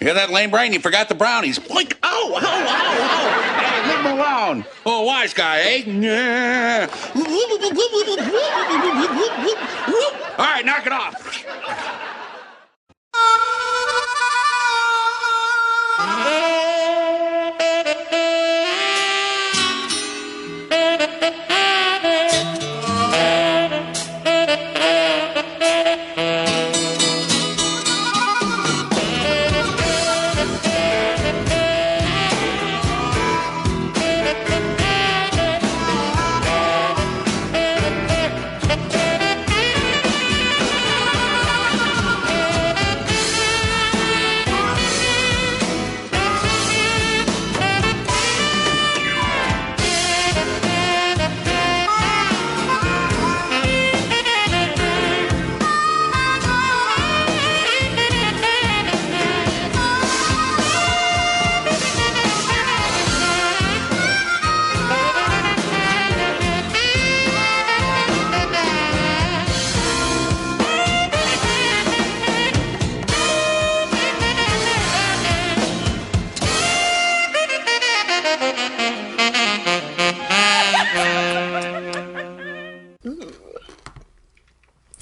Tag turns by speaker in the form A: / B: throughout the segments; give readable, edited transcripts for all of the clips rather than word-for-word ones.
A: You hear that, lame brain? You forgot the brownies. Boink! Ow! Ow! Ow! Ow! Hey, leave him alone. Oh, wise guy, eh? Yeah. All right, knock it off.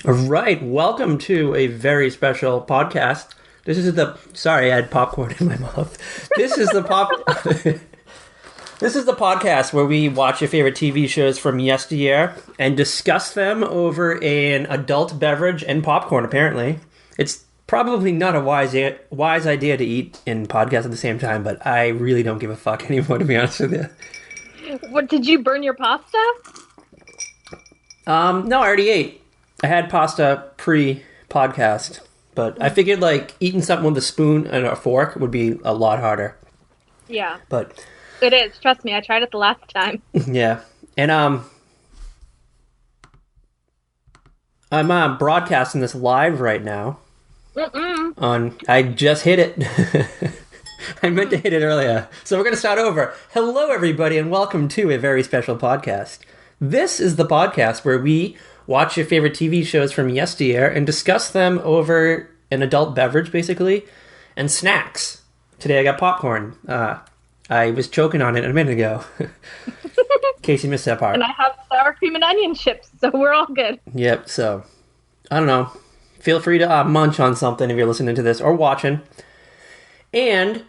B: All right, welcome to a very special podcast. This is the... Sorry, I had popcorn in my mouth. This is the This is the podcast where we watch your favorite TV shows from yesteryear and discuss them over an adult beverage and popcorn, apparently. It's probably not a wise idea to eat and podcast at the same time, but I really don't give a fuck anymore, to be honest with you.
C: What, did you burn your pasta?
B: No, I already ate. I had pasta pre-podcast, but I figured like eating something with a spoon and a fork would be a lot harder.
C: Yeah.
B: But
C: it is. Trust me, I tried it the last time.
B: Yeah. And I'm broadcasting this live right now. I just hit it. I meant to hit it earlier. So we're going to start over. Hello, everybody, and welcome to a very special podcast. This is the podcast where we watch your favorite TV shows from yesteryear and discuss them over an adult beverage, basically, and snacks. Today I got popcorn. I was choking on it a minute ago. In case you missed that part.
C: And I have sour cream and onion chips, so we're all good.
B: Yep, so, I don't know. Feel free to munch on something if you're listening to this or watching. And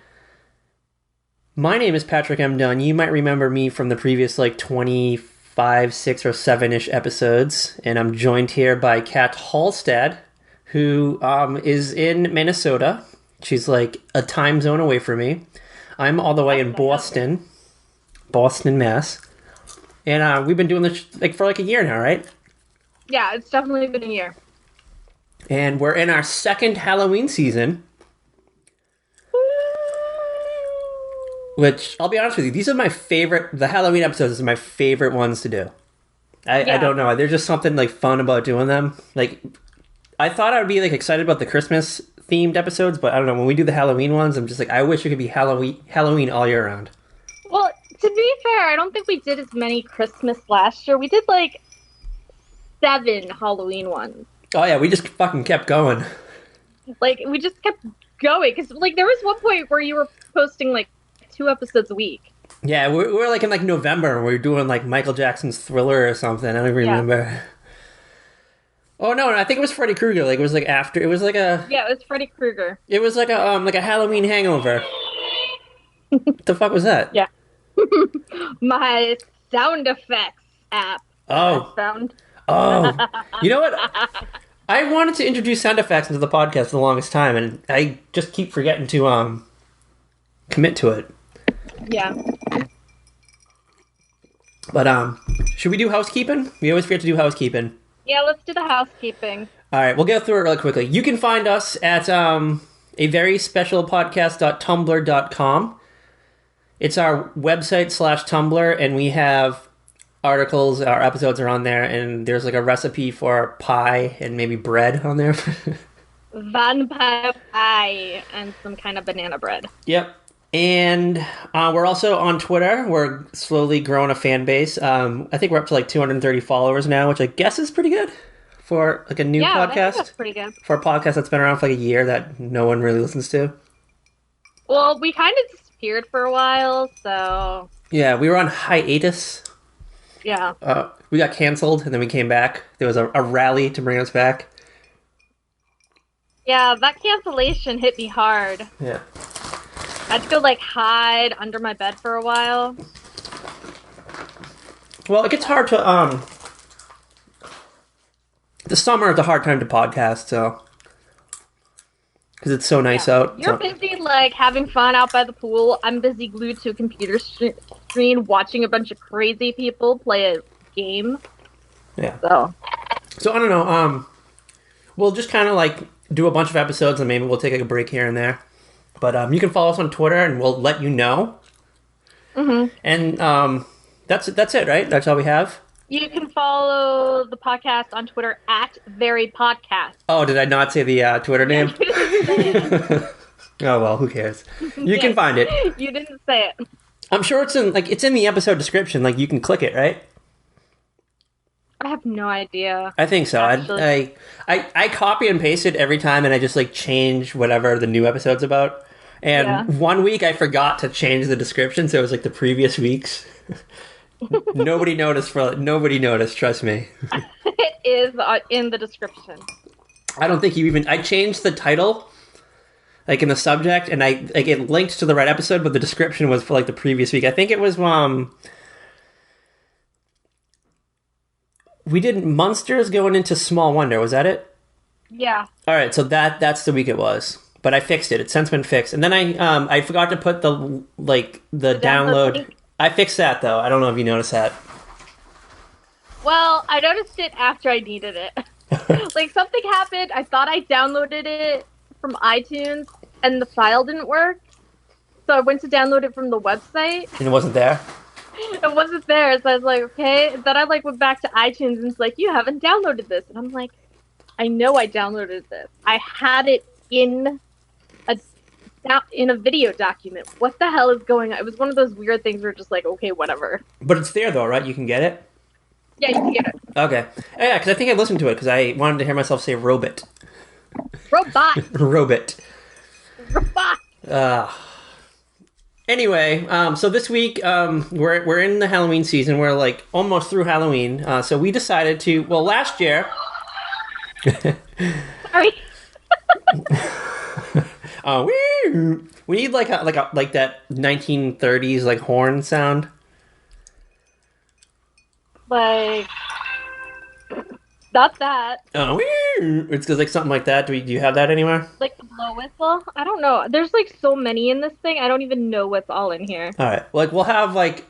B: my name is Patrick M. Dunn. You might remember me from the previous, 25, 6, or 7-ish episodes. And I'm joined here by Kat Halstead, who is in Minnesota. She's like a time zone away from me. I'm all the way in Boston, Mass. And we've been doing this for a year now, right?
C: Yeah, it's definitely been a year.
B: And we're in our second Halloween season. Which, I'll be honest with you, these are my favorite, the Halloween episodes are my favorite ones to do. I don't know, there's just something fun about doing them. I thought I would be excited about the Christmas themed episodes, but I don't know, when we do the Halloween ones, I'm just I wish it could be Halloween all year round.
C: Well, to be fair, I don't think we did as many Christmas last year. We did 7 Halloween ones.
B: Oh yeah, we just fucking kept going.
C: We just kept going, because there was one point where you were posting 2 episodes a week.
B: Yeah, we're in November, and we were doing Michael Jackson's Thriller or something. I don't even remember. Oh no, I think it was Freddy Krueger. It was after. It was
C: Yeah, it was Freddy Krueger.
B: It was a Halloween hangover. What the fuck was that?
C: Yeah. My sound effects app.
B: Oh. Oh. You know what? I wanted to introduce sound effects into the podcast for the longest time, and I just keep forgetting to commit to it.
C: Yeah.
B: But should we do housekeeping? We always forget to do housekeeping.
C: Yeah, let's do the housekeeping.
B: All right, we'll get through it really quickly. You can find us at a very special podcast.tumblr.com. It's our website /Tumblr, and we have articles. Our episodes are on there, and there's a recipe for pie and maybe bread on there.
C: Vampire pie and some kind of banana bread.
B: Yep. And we're also on Twitter. We're slowly growing a fan base. I think we're up to 230 followers now, which I guess is pretty good for a new podcast.
C: That's pretty good.
B: For a podcast that's been around for a year that no one really listens to.
C: Well, we kind of disappeared for a while, so
B: Yeah, we were on hiatus.
C: yeah.
B: We got canceled, and then we came back. There was a rally to bring us back.
C: Yeah, that cancellation hit me hard.
B: Yeah.
C: I had to go like hide under my bed for a while.
B: Well, it gets hard to the summer is a hard time to podcast, so because it's so nice out.
C: You're
B: so.
C: busy like having fun out by the pool. I'm busy glued to a computer screen watching a bunch of crazy people play a game.
B: Yeah.
C: So
B: I don't know. We'll just kind of like do a bunch of episodes, and maybe we'll take like a break here and there. But you can follow us on Twitter, and we'll let you know.
C: Mm-hmm.
B: And that's it, right? That's all we have.
C: You can follow the podcast on Twitter at @VeryPodcast.
B: Oh, did I not say the Twitter name?
C: You didn't say it.
B: Oh well, who cares? You can find it.
C: You didn't say it.
B: I'm sure it's in the episode description. Like you can click it, right?
C: I have no idea.
B: I think so. I copy and paste it every time, and I just like change whatever the new episode's about. And one week I forgot to change the description, so it was like the previous week's. Nobody noticed. Nobody noticed. Trust me.
C: It is in the description.
B: I don't think you even. I changed the title, like in the subject, and it linked to the right episode, but the description was for like the previous week. I think it was we did Munsters going into Small Wonder. Was that it?
C: Yeah.
B: All right, so that's the week it was. But I fixed it. It's since been fixed. And then I forgot to put the download.
C: link.
B: I fixed that though. I don't know if you noticed that.
C: Well, I noticed it after I needed it. Like something happened. I thought I downloaded it from iTunes, and the file didn't work. So I went to download it from the website.
B: And it wasn't there.
C: It wasn't there, so I was like, okay. Then I went back to iTunes, and it's like, you haven't downloaded this, and I'm like, I know I downloaded this. I had it in a video document. What the hell is going on? It was one of those weird things where just like, okay, whatever.
B: But it's there though, right? You can get it.
C: Yeah, you can get it.
B: Okay. Yeah, because I think I listened to it because I wanted to hear myself say robot.
C: Robot.
B: Robot.
C: Robot.
B: Anyway, so this week we're in the Halloween season. We're like almost through Halloween. So we decided to. Well, last year.
C: Sorry.
B: We need like that 1930s like horn sound.
C: Like, not that.
B: It's like something like that. Do you have that anywhere?
C: Like the blow whistle? I don't know. There's like so many in this thing. I don't even know what's all in here.
B: All right. Like we'll have like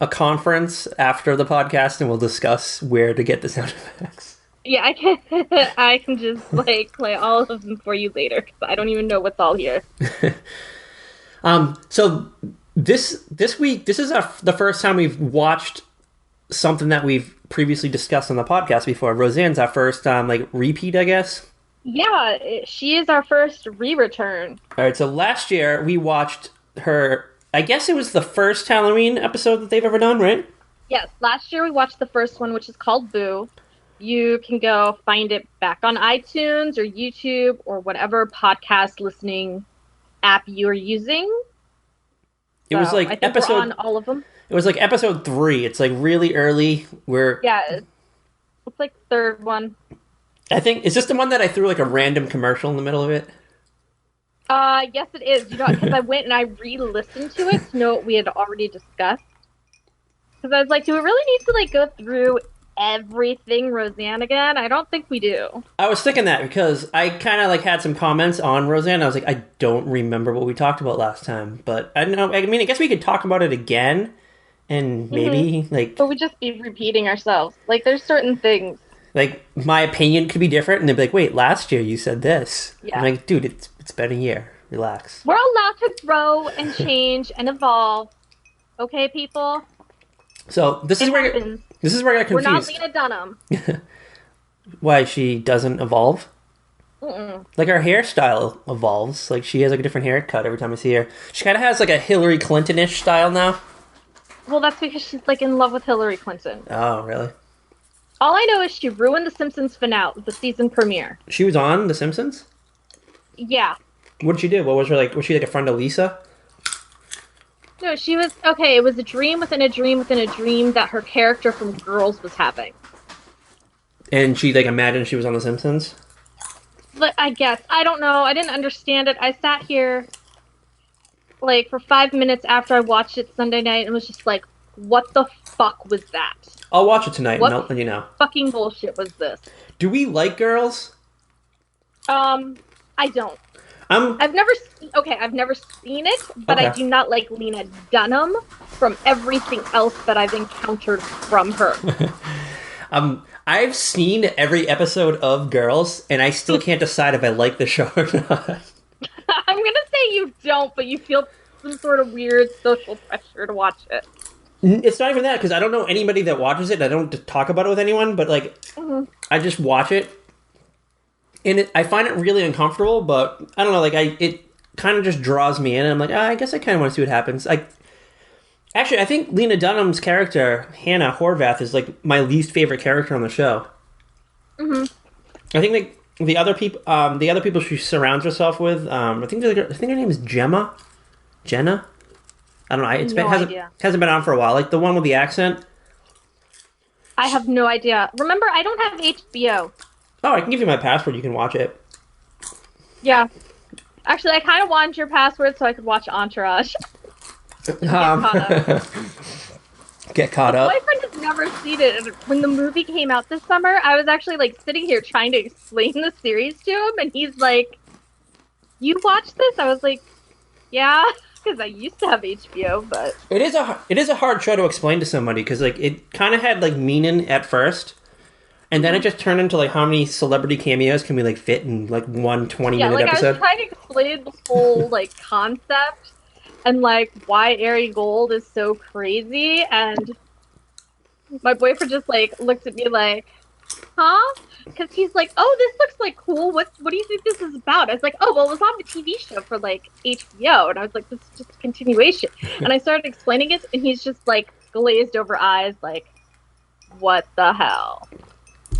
B: a conference after the podcast, and we'll discuss where to get the sound effects.
C: Yeah, I can just like play all of them for you later because I don't even know what's all here.
B: So this week, this is the first time we've watched something that we've previously discussed on the podcast before. Roseanne's our first repeat, I guess.
C: Yeah, she is our first re-return.
B: All right, so last year we watched her. I guess it was the first Halloween episode that they've ever done, right?
C: Yes, last year we watched the first one, which is called Boo. You can go find it back on iTunes or YouTube or whatever podcast listening app you're using.
B: It was like
C: I think
B: episode.
C: we're on all of them.
B: It was like episode 3. It's like really early.
C: Yeah, it's like third one.
B: I think is this the one that I threw like a random commercial in the middle of it?
C: Yes, it is. You know, because I went and I re-listened to it to know what we had already discussed. Because I was like, do we really need to like go through everything Roseanne again? I don't think we do.
B: I was thinking that because I kind of like had some comments on Roseanne. I was like, I don't remember what we talked about last time, but I don't know. I mean, I guess we could talk about it again, and maybe
C: but we'd just be repeating ourselves. Like, there's certain things.
B: Like my opinion could be different, and they'd be like, "Wait, last year you said this."
C: Yeah.
B: I'm like, dude, it's been a year. Relax.
C: We're allowed to grow and change and evolve. Okay, people.
B: So this is where I got confused.
C: We're not Lena Dunham.
B: Why she doesn't evolve?
C: Mm-mm.
B: Like her hairstyle evolves. Like she has like a different haircut every time I see her. She kind of has like a Hillary Clinton-ish style now.
C: Well, that's because she's like in love with Hillary Clinton.
B: Oh, really?
C: All I know is she ruined the Simpsons finale, the season premiere.
B: She was on The Simpsons?
C: Yeah.
B: What did she do? What was her like? Was she like a friend of Lisa?
C: No, she was okay. It was a dream within a dream within a dream that her character from Girls was having.
B: And she like imagined she was on The Simpsons.
C: But I guess I don't know. I didn't understand it. I sat here like for 5 minutes after I watched it Sunday night and was just like, "What the fuck was that?
B: I'll watch it tonight
C: What
B: and I'll let you know.
C: Fucking bullshit was this?"
B: Do we like Girls?
C: I don't. I've never seen it, but
B: Okay.
C: I do not like Lena Dunham from everything else that I've encountered from her.
B: I've seen every episode of Girls, and I still can't decide if I like the show or not.
C: I'm gonna say you don't, but you feel some sort of weird social pressure to watch it.
B: It's not even that, because I don't know anybody that watches it. I don't talk about it with anyone, but like, I just watch it, and I find it really uncomfortable. But I don't know, like it kind of just draws me in, and I'm like, I guess I kind of want to see what happens. Actually, I think Lena Dunham's character, Hannah Horvath, is like my least favorite character on the show. Mm-hmm. I think like the other people she surrounds herself with, I think her name is Jenna. I don't know. Hasn't been on for a while. Like the one with the accent.
C: I have no idea. Remember, I don't have HBO.
B: Oh, I can give you my password. You can watch it.
C: Yeah. Actually, I kind of wanted your password so I could watch Entourage.
B: Get caught up.
C: My boyfriend has never seen it, and when the movie came out this summer, I was actually like sitting here trying to explain the series to him, and he's like, "You watched this?" I was like, "Yeah," because I used to have HBO, but
B: it is a hard show to explain to somebody because like it kind of had like meaning at first, and then it just turned into like how many celebrity cameos can we like fit in like one 20-minute episode?
C: I was trying to explain the whole like concept. And, like, why Ari Gold is so crazy, and my boyfriend just, like, looked at me like, huh? Because he's like, oh, this looks, like, cool. What do you think this is about? I was like, oh, well, it was on the TV show for, like, HBO. And I was like, this is just a continuation. And I started explaining it, and he's just, like, glazed over eyes, like, what the hell?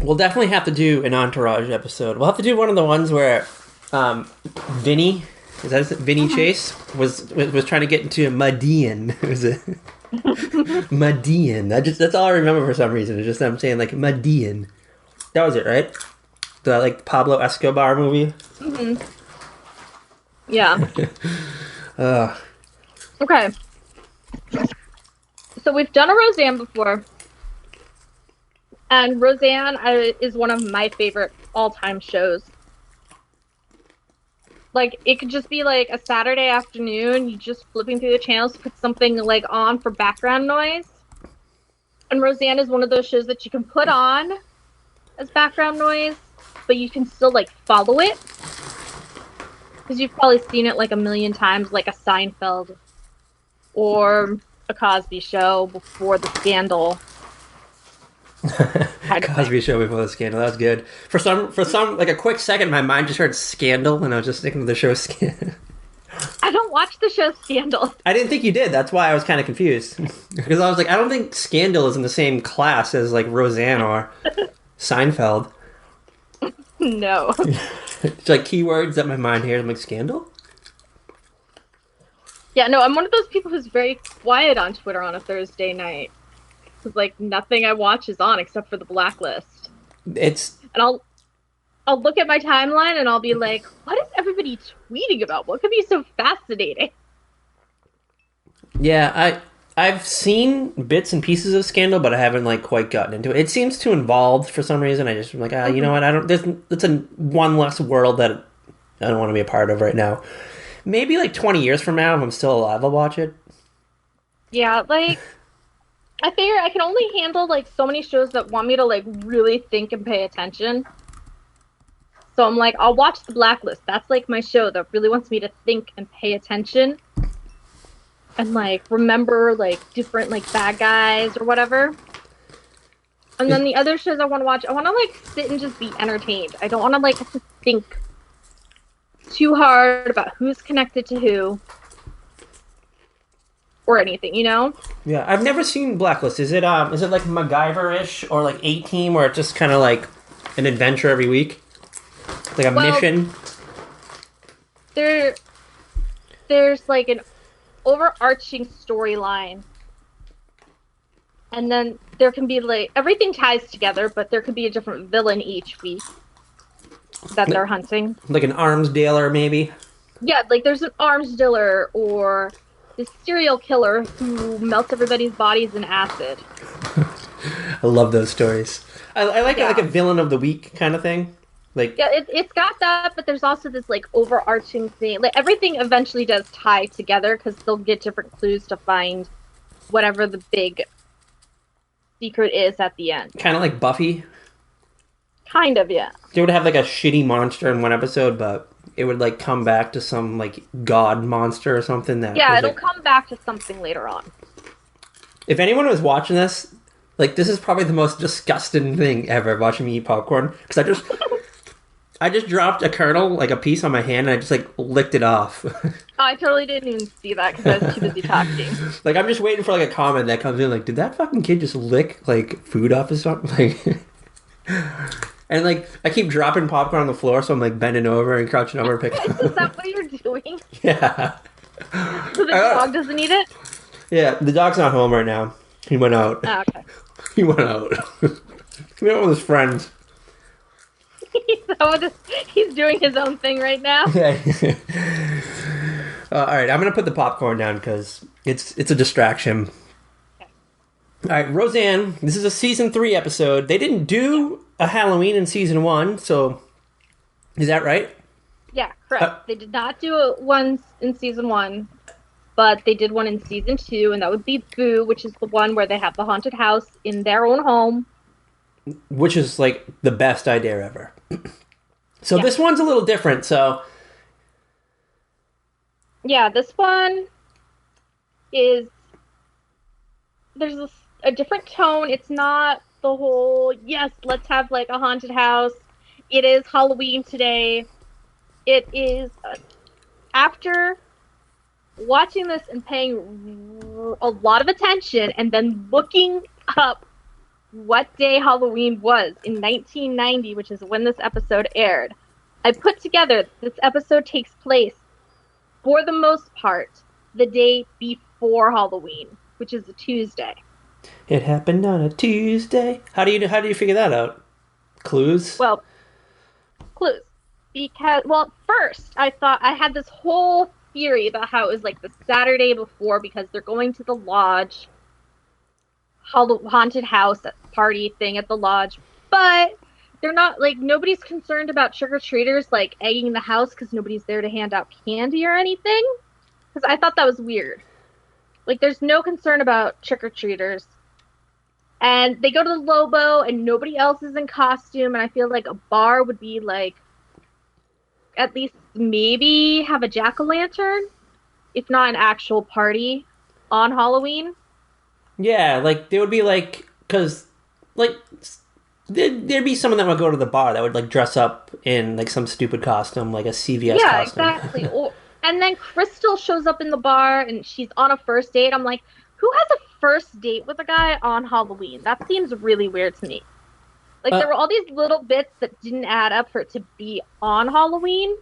B: We'll definitely have to do an Entourage episode. We'll have to do one of the ones where Vinny... Is that Vinny Chase was trying to get into Median? Was it Median? That's all I remember for some reason. It's just I'm saying like Median. That was it, right? The like Pablo Escobar movie.
C: Mm-hmm. Yeah. Okay. So we've done a Roseanne before, and Roseanne is one of my favorite all-time shows. Like, it could just be, like, a Saturday afternoon, you just flipping through the channels, put something, like, on for background noise. And Roseanne is one of those shows that you can put on as background noise, but you can still, like, follow it. Because you've probably seen it, like, a million times, like a Seinfeld or a Cosby Show before the scandal.
B: Cosby Show before the scandal. That was good. For some, like a quick second, my mind just heard Scandal, and I was just thinking of the show Scandal.
C: I don't watch the show Scandal.
B: I didn't think you did. That's why I was kind of confused. Because I was like, I don't think Scandal is in the same class as like Roseanne or Seinfeld.
C: No.
B: It's like keywords that my mind hears. I'm like, Scandal?
C: Yeah, no, I'm one of those people who's very quiet on Twitter on a Thursday night. Because, like, nothing I watch is on except for the Blacklist. And I'll look at my timeline and I'll be like, what is everybody tweeting about? What could be so fascinating?
B: Yeah, I've seen bits and pieces of Scandal, but I haven't like quite gotten into it. It seems too involved for some reason. I just am like, you know what? It's a one less world that I don't want to be a part of right now. Maybe like 20 years from now, if I'm still alive, I'll watch it.
C: Yeah, like, I figure I can only handle like so many shows that want me to like really think and pay attention. So I'm like, I'll watch The Blacklist. That's like my show that really wants me to think and pay attention. And like remember like different like bad guys or whatever. And then the other shows I want to watch, I want to like sit and just be entertained. I don't want to like have to think too hard about who's connected to who or anything, you know?
B: Yeah, I've never seen Blacklist. Is it like MacGyver-ish or like A-Team, where it's just kind of like an adventure every week, like a mission?
C: there's like an overarching storyline, and then there can be like everything ties together, but there could be a different villain each week that they're hunting.
B: Like an arms dealer, maybe?
C: Yeah, like there's an arms dealer or this serial killer who melts everybody's bodies in acid.
B: I love those stories. I like it like a villain of the week kind of thing. Like,
C: yeah, it's got that, but there's also this like overarching thing. Like everything eventually does tie together because they'll get different clues to find whatever the big secret is at the end.
B: kind of like Buffy.
C: Kind of, yeah.
B: They would have like a shitty monster in one episode, but it would like come back to some like god monster or something.
C: Yeah, it'll come back to something later on.
B: If anyone was watching this, like this is probably the most disgusting thing ever, watching me eat popcorn. Because I just dropped a kernel, like a piece on my hand, and I just like licked it off.
C: Oh, I totally didn't even see that because I was too busy talking.
B: Like I'm just waiting for like a comment that comes in, like, did that fucking kid just lick like food off his something? Like, and like I keep dropping popcorn on the floor, so I'm like bending over and crouching over, picking.
C: Is that what you're doing?
B: Yeah.
C: So the dog doesn't eat it?
B: Yeah, the dog's not home right now. He went out.
C: Oh, okay.
B: He went out. He went out with his friends.
C: He's doing his own thing right now.
B: Yeah. All right, I'm gonna put the popcorn down because it's a distraction.
C: Okay.
B: All right, Roseanne. This is a season 3 episode. They didn't do a Halloween in season 1, so is that right?
C: Yeah, correct. They did not do one in season 1, but they did one in season 2, and that would be Boo, which is the one where they have the haunted house in their own home.
B: Which is like the best idea ever. So this one's a little different, so...
C: Yeah, this one is... There's a different tone. It's not the whole, yes, let's have like a haunted house. It is Halloween today. It is... After watching this and paying a lot of attention and then looking up what day Halloween was in 1990, which is when this episode aired, I put together this episode takes place, for the most part, the day before Halloween, which is a Tuesday.
B: It happened on a Tuesday. How do you figure that out? Clues?
C: Well, clues. Because, well, first, I thought I had this whole theory about how it was like the Saturday before because they're going to the lodge, haunted house party thing at the lodge, but they're not, like, nobody's concerned about trick-or-treaters, like, egging the house because nobody's there to hand out candy or anything, because I thought that was weird. Like, there's no concern about trick-or-treaters, and they go to the Lobo, and nobody else is in costume, and I feel like a bar would be, like, at least maybe have a jack-o'-lantern, if not an actual party on Halloween.
B: Yeah, like, there would be, like, because, like, there'd be someone that would go to the bar that would, like, dress up in, like, some stupid costume, like a CVS costume.
C: Yeah, exactly. And then Crystal shows up in the bar, and she's on a first date. I'm like, who has a first date with a guy on Halloween? That seems really weird to me. Like, there were all these little bits that didn't add up for it to be on Halloween.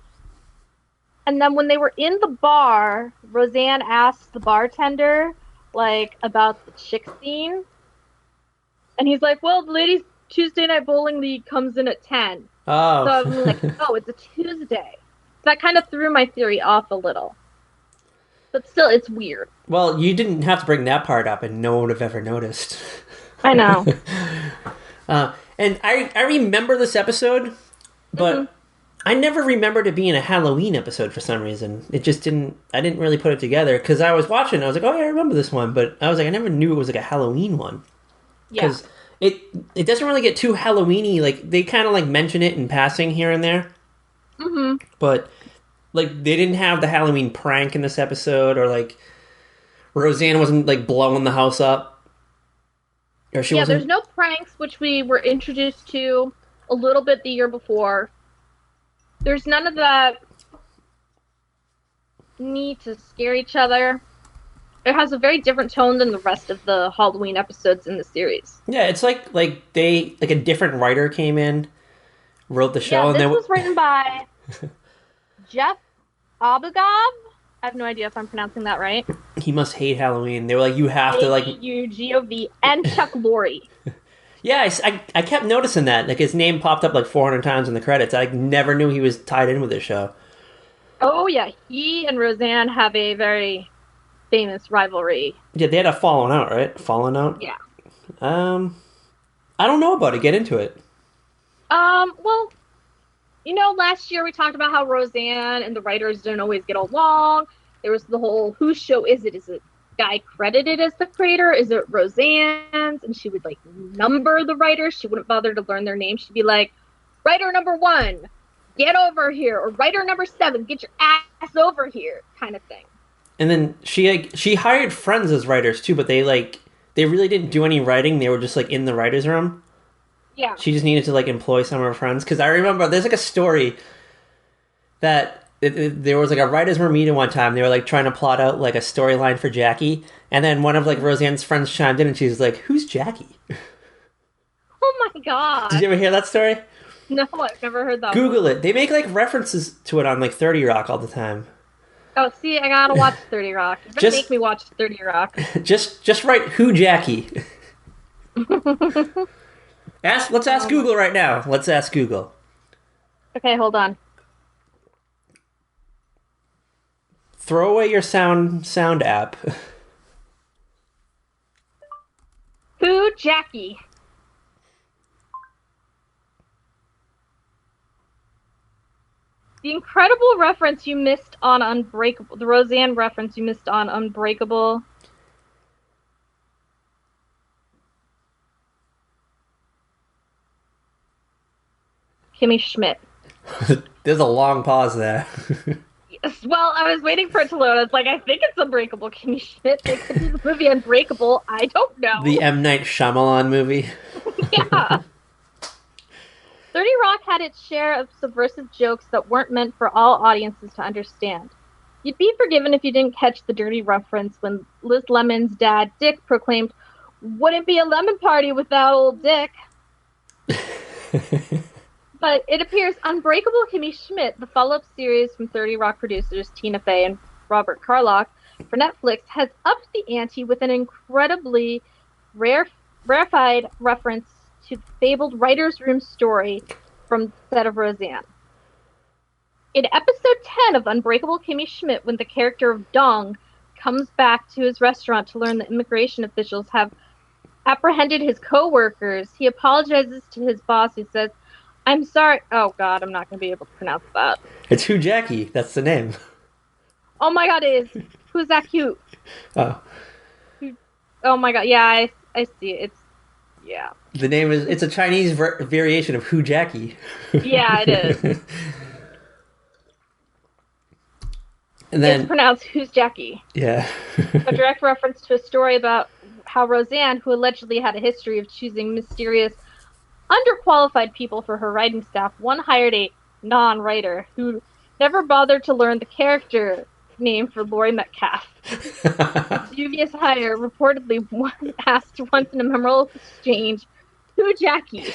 C: And then when they were in the bar, Roseanne asked the bartender, like, about the chick scene. And he's like, well, the ladies' Tuesday Night Bowling League comes in at 10.
B: Oh.
C: So I was like, oh, it's a Tuesday. That kind of threw my theory off a little. But still, it's weird.
B: Well, you didn't have to bring that part up, and no one would have ever noticed.
C: I know.
B: And I remember this episode, but I never remembered it being a Halloween episode for some reason. I didn't really put it together, because I was watching, I was like, oh yeah, I remember this one, but I was like, I never knew it was like a Halloween one. Because it doesn't really get too Halloween-y, like, they kind of like mention it in passing here and there.
C: Mm-hmm.
B: But, like, they didn't have the Halloween prank in this episode, or like, Roseanne wasn't like blowing the house up. Or she wasn't...
C: there's no pranks, which we were introduced to a little bit the year before. There's none of that need to scare each other. It has a very different tone than the rest of the Halloween episodes in the series.
B: Yeah, it's like a different writer came in, wrote the show.
C: Yeah, this was written by Jeff Abugab. I have no idea if I'm pronouncing that right.
B: He must hate Halloween. They were like, you have to like.
C: Augov and Chuck Lorre.
B: Yeah, I kept noticing that. Like his name popped up like 400 times in the credits. I never knew he was tied in with this show.
C: Oh yeah, he and Roseanne have a very famous rivalry.
B: Yeah, they had a falling out, right? Falling out.
C: Yeah.
B: I don't know about it. Get into it.
C: Well, last year we talked about how Roseanne and the writers don't always get along. There was the whole, whose show is it? Is it guy credited as the creator? Is it Roseanne's? And she would like number the writers. She wouldn't bother to learn their name. She'd be like, writer number 1, get over here, or writer number 7, get your ass over here, kind of thing.
B: And then she hired friends as writers too, but they really didn't do any writing. They were just like in the writers' room.
C: Yeah.
B: She just needed to like employ some of her friends, because I remember there's like a story that there was like a writers' room meeting one time. They were like trying to plot out like a storyline for Jackie, and then one of like Roseanne's friends chimed in and she was like, "Who's Jackie?"
C: Oh my god!
B: Did you ever hear that story?
C: No, I've never heard that.
B: Google it. They make like references to it on like 30 Rock all the time.
C: Oh, see, I gotta watch 30 Rock. You're gonna make me watch 30 Rock.
B: Just write "Who Jackie." Let's ask Google right now. Let's ask Google.
C: Okay, hold on.
B: Throw away your sound app.
C: Who Jackie? The incredible reference you missed on Unbreakable. The Roseanne reference you missed on Unbreakable. Kimmy Schmidt.
B: There's a long pause there.
C: Yes, well, I was waiting for it to load. I was like, I think it's Unbreakable, Kimmy Schmidt. They could do the movie Unbreakable. I don't know.
B: The M. Night Shyamalan movie.
C: Yeah. 30 Rock had its share of subversive jokes that weren't meant for all audiences to understand. You'd be forgiven if you didn't catch the dirty reference when Liz Lemon's dad, Dick, proclaimed, "Wouldn't be a lemon party without old Dick." But it appears Unbreakable Kimmy Schmidt, the follow-up series from 30 Rock producers Tina Fey and Robert Carlock for Netflix, has upped the ante with an incredibly rarefied reference to the fabled writer's room story from the set of Roseanne. In episode 10 of Unbreakable Kimmy Schmidt, when the character of Dong comes back to his restaurant to learn that immigration officials have apprehended his co-workers, he apologizes to his boss, who says, "I'm sorry." Oh god, I'm not going to be able to pronounce that.
B: It's Who Jackie. That's the name.
C: Oh my god, it is. Who's that cute?
B: Oh.
C: Oh my god, yeah, I see it. Yeah.
B: The name it's a Chinese variation of Who Jackie.
C: Yeah, it is.
B: And then
C: it's pronounced Who's Jackie.
B: Yeah.
C: A direct reference to a story about how Roseanne, who allegedly had a history of choosing mysterious, underqualified people for her writing staff, one hired a non-writer who never bothered to learn the character name for Laurie Metcalf. The dubious hire reportedly asked once in a memorable exchange, "Who Jackie?"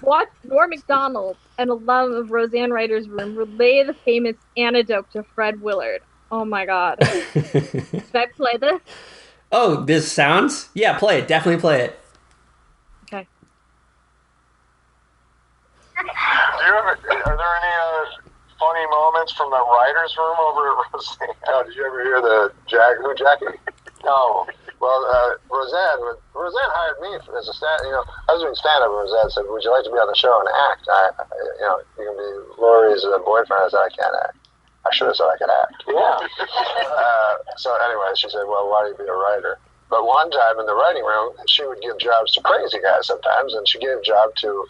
C: Watch Norm MacDonald, an alum of Roseanne Writer's Room, relay the famous anecdote to Fred Willard. Oh my god. Should I play this?
B: Oh, this sounds? Yeah, play it. Definitely play it.
C: Okay.
D: Are there any funny moments from the writer's room over at Roseanne? Oh, did you ever hear the Who Jackie? No. Well, Roseanne hired me as a I was doing stand-up, and Roseanne said, "Would you like to be on the show and act? You can be Laurie's boyfriend." I said, "I can't act." I should have said I could act. Yeah. So anyway, she said, "Well, why don't you be a writer?" But one time in the writing room, she would give jobs to crazy guys sometimes, and she gave a job to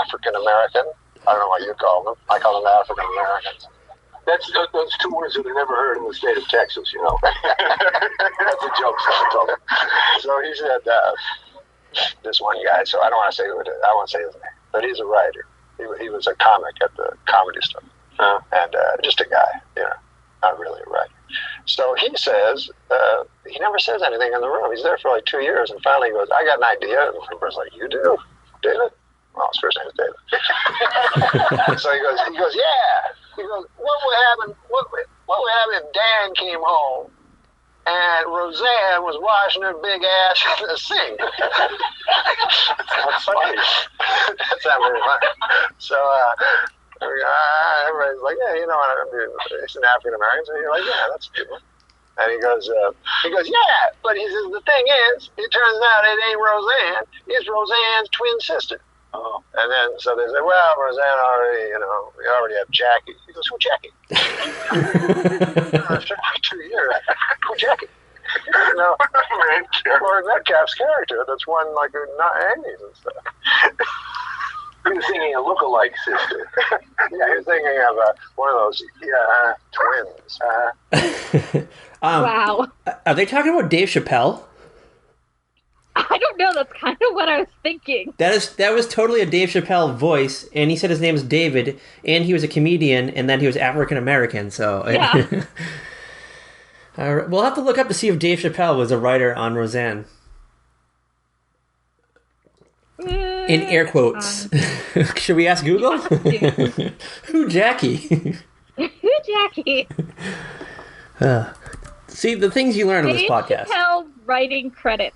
D: African-American. I don't know what you call them. I call them African-Americans. That's two words that are never heard in the state of Texas, you know. That's a joke someone told me. So he said, this one guy, so I don't want to say who it is. I won't say his name. But he's a writer. He was a comic at the Comedy Store. And just a guy, not really a writer. So he says, he never says anything in the room. He's there for like 2 years, and finally he goes, "I got an idea." And the person's like, "You do, David?" Well, his first name is David. So he goes, "Yeah." He goes, what would happen? What would happen if Dan came home and Roseanne was washing her big ass in the sink? That's funny. That's not very funny. So everybody's like, yeah, you know, it's an African American. So you're like, yeah, that's good. And he goes, yeah, but he says, the thing is, it turns out it ain't Roseanne, it's Roseanne's twin sister. Oh. And then, so they say, well, Roseanne already, you know, we already have Jackie. He goes, who Jackie? It's been like 2 years. Who Jackie? You know, or Metcalf's character that's won, like, Emmys and stuff. He was thinking a look-alike sister. Yeah, he was thinking of one of those twins.
C: Wow.
B: Are they talking about Dave Chappelle?
C: I don't know. That's kind of what I was thinking.
B: That was totally a Dave Chappelle voice, and he said his name is David, and he was a comedian, and then he was African American. So
C: yeah.
B: We'll have to look up to see if Dave Chappelle was a writer on Roseanne. In air quotes. Should we ask Google? Who Jackie?
C: Who Jackie?
B: See, the things you learn on this podcast.
C: Chappelle writing credits.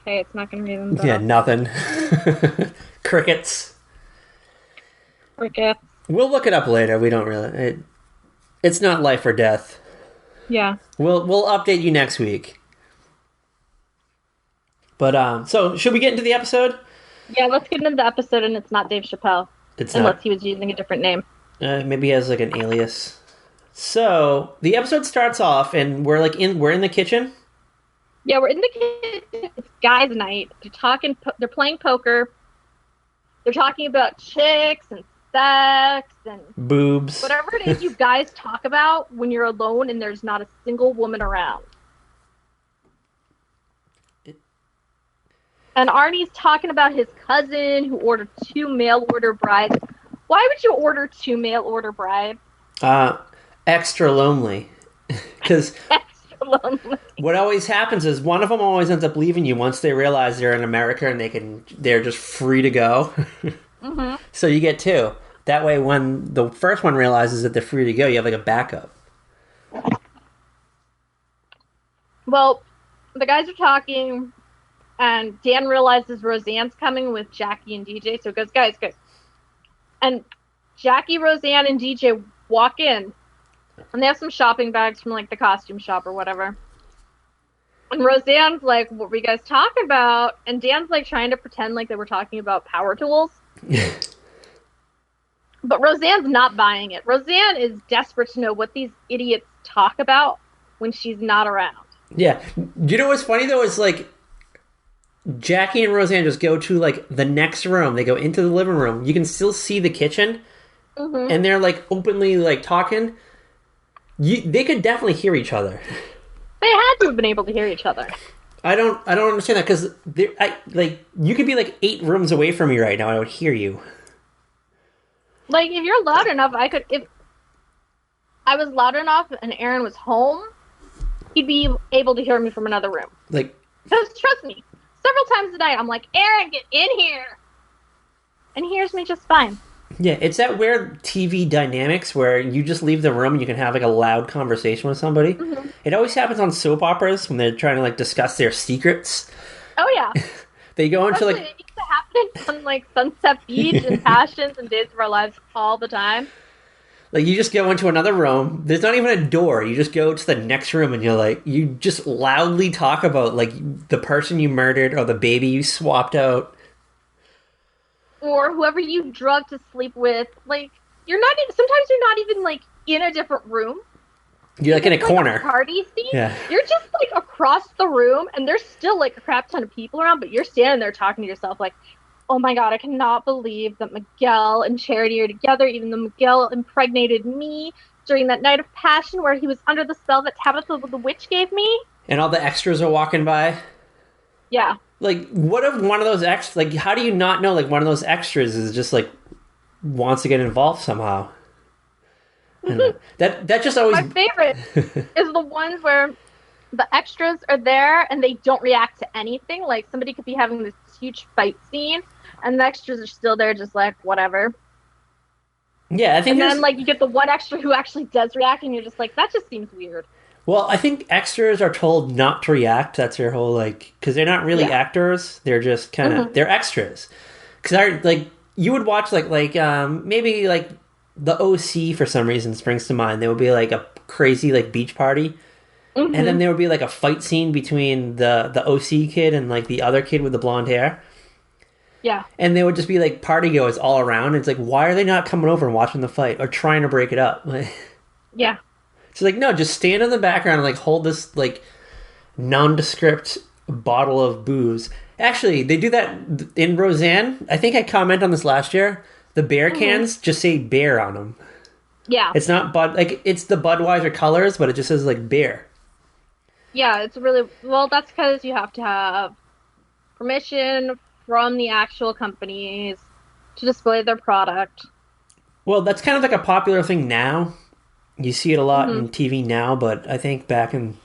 C: Okay, it's not going to be them.
B: Yeah, nothing. Crickets.
C: Crickets.
B: We'll look it up later. We don't really. It's not life or death.
C: Yeah.
B: We'll update you next week. But so should we get into the episode?
C: Yeah, let's get into the episode, and it's not Dave Chappelle. Unless he was using a different name.
B: Maybe he has like an alias. So the episode starts off, and we're in the kitchen.
C: Yeah, we're in the kitchen. It's guys' night. They're talking. They're playing poker. They're talking about chicks and sex and
B: boobs.
C: Whatever it is you guys talk about when you're alone and there's not a single woman around. And Arnie's talking about his cousin who ordered 2 mail order brides. Why would you order 2 mail order brides?
B: Extra lonely. Because
C: extra lonely.
B: What always happens is one of them always ends up leaving you once they realize they're in America and they're just free to go. Mm-hmm. So you get 2. That way, when the first one realizes that they're free to go, you have like a backup.
C: Well, the guys are talking, and Dan realizes Roseanne's coming with Jackie and DJ, so he goes, guys, go. And Jackie, Roseanne, and DJ walk in, and they have some shopping bags from like the costume shop or whatever. And Roseanne's like, what were you guys talking about? And Dan's like trying to pretend like they were talking about power tools. But Roseanne's not buying it. Roseanne is desperate to know what these idiots talk about when she's not around.
B: Yeah. You know what's funny, though, is like Jackie and Roseanne just go to like the next room. They go into the living room. You can still see the kitchen. Mm-hmm. And they're like openly like talking. They could definitely hear each other.
C: They had to have been able to hear each other.
B: I don't understand that, because you could be like 8 rooms away from me right now and I would hear you.
C: Like, if you're loud enough, if I was loud enough and Aaron was home, he'd be able to hear me from another room.
B: Like,
C: because trust me, several times a night I'm like, Aaron, get in here, and he hears me just fine.
B: Yeah, it's that weird TV dynamics where you just leave the room and you can have like a loud conversation with somebody. Mm-hmm. It always happens on soap operas when they're trying to like discuss their secrets.
C: Oh yeah.
B: They go into like,
C: it used to happen on like Sunset Beach and Passions and Days of Our Lives all the time.
B: Like, you just go into another room. There's not even a door. You just go to the next room and you just loudly talk about like the person you murdered or the baby you swapped out.
C: Or whoever you drugged to sleep with. Like, sometimes you're not even like in a different room.
B: You're like in a corner.
C: A party scene.
B: Yeah.
C: You're just like across the room and there's still like a crap ton of people around, but you're standing there talking to yourself like, oh my god, I cannot believe that Miguel and Charity are together, even though Miguel impregnated me during that night of passion where he was under the spell that Tabitha the witch gave me.
B: And all the extras are walking by.
C: Yeah.
B: Like, what if one of those extras, like, how do you not know, like, one of those extras is just, like, wants to get involved somehow? That just always...
C: My favorite is the ones where the extras are there and they don't react to anything. Like, somebody could be having this huge fight scene, and the extras are still there, just like, whatever.
B: Yeah, I think.
C: And then, like, you get the one extra who actually does react, and you're just like, that just seems weird.
B: Well, I think extras are told not to react. That's their whole, like, because they're not really actors. They're just kind of, they're extras. Because, like, you would watch, maybe, like, the OC for some reason springs to mind. There would be, like, a crazy, like, beach party. And then there would be, like, a fight scene between the OC kid and, like, the other kid with the blonde hair.
C: Yeah.
B: And there would just be, like, party goers all around. It's like, why are they not coming over and watching the fight or trying to break it up?
C: Yeah.
B: It's like, no, just stand in the background and, like, hold this, like, nondescript bottle of booze. Actually, they do that in Roseanne. I think I commented on this last year. The beer cans just say beer on them.
C: Yeah.
B: It's not Bud, like, it's the Budweiser colors, but it just says, like, beer.
C: Yeah, it's really, well, that's because you have to have permission from the actual companies to display their product.
B: Well, that's kind of like a popular thing now. You see it a lot in TV now, but I think back in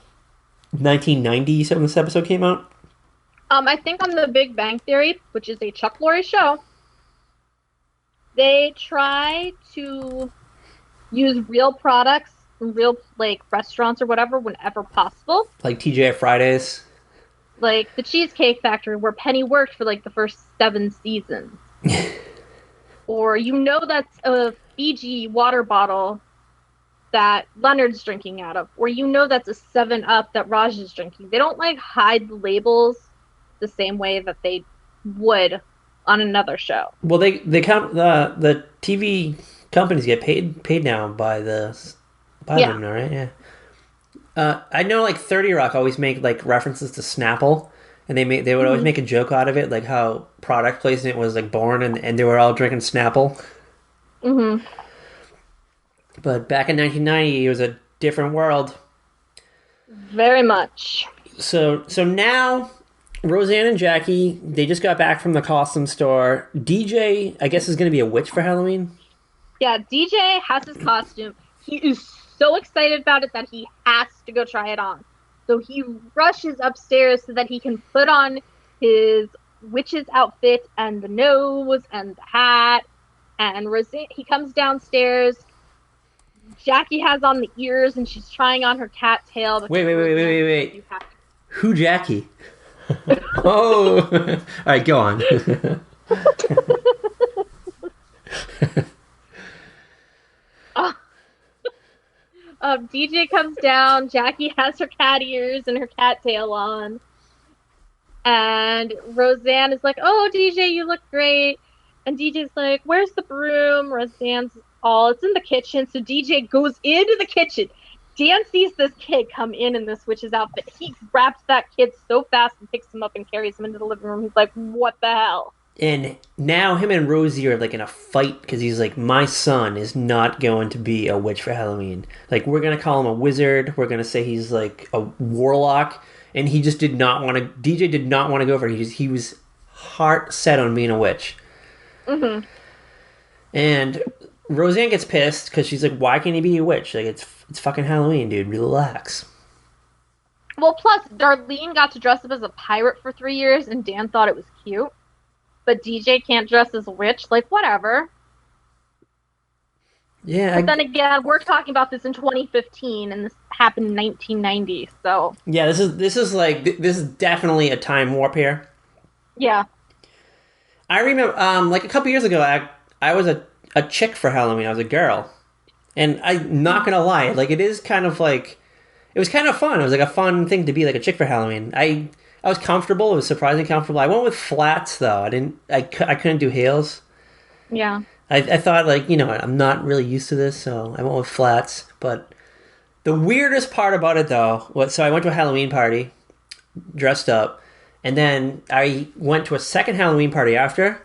B: 1990, when this episode came out.
C: I think on The Big Bang Theory, which is a Chuck Lorre show, they try to use real products from real, like, restaurants or whatever whenever possible.
B: Like TGI Fridays.
C: Like the Cheesecake Factory, where Penny worked for, like, the first 7 seasons. Or, that's a Fiji water bottle that Leonard's drinking out of. Or, that's a 7-Up that Raj is drinking. They don't, like, hide the labels the same way that they would on another show.
B: Well, they count the TV companies get paid now by them, right? Yeah. I know, like, 30 Rock always make, like, references to Snapple, and they would always make a joke out of it, like how product placement was, like, born and they were all drinking Snapple.
C: Mm-hmm.
B: But back in 1990, it was a different world.
C: Very much.
B: So now, Roseanne and Jackie, they just got back from the costume store. DJ, I guess, is going to be a witch for Halloween.
C: Yeah, DJ has his costume. He is so excited about it that he has to go try it on. So he rushes upstairs so that he can put on his witch's outfit and the nose and the hat. And Roseanne, he comes downstairs. Jackie has on the ears and she's trying on her cat tail.
B: Wait. Who Jackie? Oh, all right, go on.
C: DJ comes down. Jackie has her cat ears and her cat tail on. And Roseanne is like, oh, DJ, you look great. And DJ's like, where's the broom? Roseanne's it's in the kitchen. So DJ goes into the kitchen. Dan sees this kid come in this witch's outfit. He grabs that kid so fast and picks him up and carries him into the living room. He's like, what the hell?
B: And now him and Rosie are, like, in a fight because he's like, my son is not going to be a witch for Halloween. Like, we're going to call him a wizard. We're going to say he's, like, a warlock. And he just did not want to... DJ did not want to go for it. He was heart set on being a witch.
C: Mm-hmm.
B: And Roseanne gets pissed because she's like, why can't he be a witch? Like, it's fucking Halloween, dude. Relax.
C: Well, plus, Darlene got to dress up as a pirate for 3 years, and Dan thought it was cute. But DJ can't dress as a witch. Like, whatever.
B: Yeah.
C: But then again, we're talking about this in 2015, and this happened in 1990, so...
B: Yeah, this is definitely a time warp here.
C: Yeah.
B: I remember, like, a couple years ago, I was a chick for Halloween. I was a girl. And I'm not gonna lie, like, it is kind of like... It was kind of fun. It was, like, a fun thing to be, like, a chick for Halloween. I was comfortable. It was surprisingly comfortable. I went with flats, though. I couldn't do heels.
C: Yeah.
B: I thought, like, I'm not really used to this, so I went with flats. But the weirdest part about it, though, so I went to a Halloween party, dressed up, and then I went to a second Halloween party after,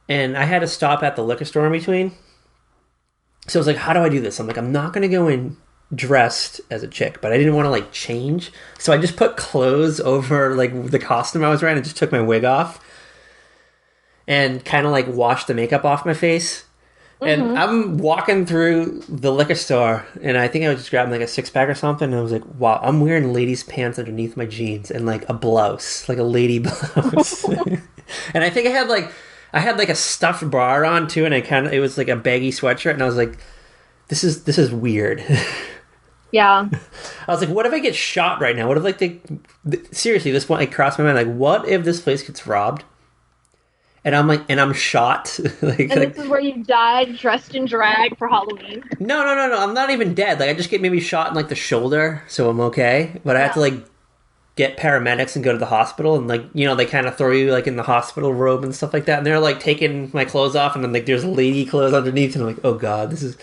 B: and I had to stop at the liquor store in between. So I was like, how do I do this? I'm like, I'm not going to go in dressed as a chick, but I didn't want to, like, change. So I just put clothes over, like, the costume I was wearing and just took my wig off and kind of, like, washed the makeup off my face. And I'm walking through the liquor store, and I think I was just grabbing like a 6-pack or something, and I was like, wow, I'm wearing ladies' pants underneath my jeans and like a blouse, like a lady blouse. And I think I had like a stuffed bra on too, and it was like a baggy sweatshirt, and I was like, this is weird.
C: Yeah.
B: I was like, what if I get shot right now? What if seriously, this one like crossed my mind, like, what if this place gets robbed? And I'm shot.
C: This is where you died dressed in drag for Halloween.
B: No. I'm not even dead. Like, I just get maybe shot in like the shoulder, so I'm okay. But I have to like get paramedics and go to the hospital, and like, you know, they kind of throw you like in the hospital robe and stuff like that. And they're like taking my clothes off, and then like there's lady clothes underneath, and I'm like, oh god, this is.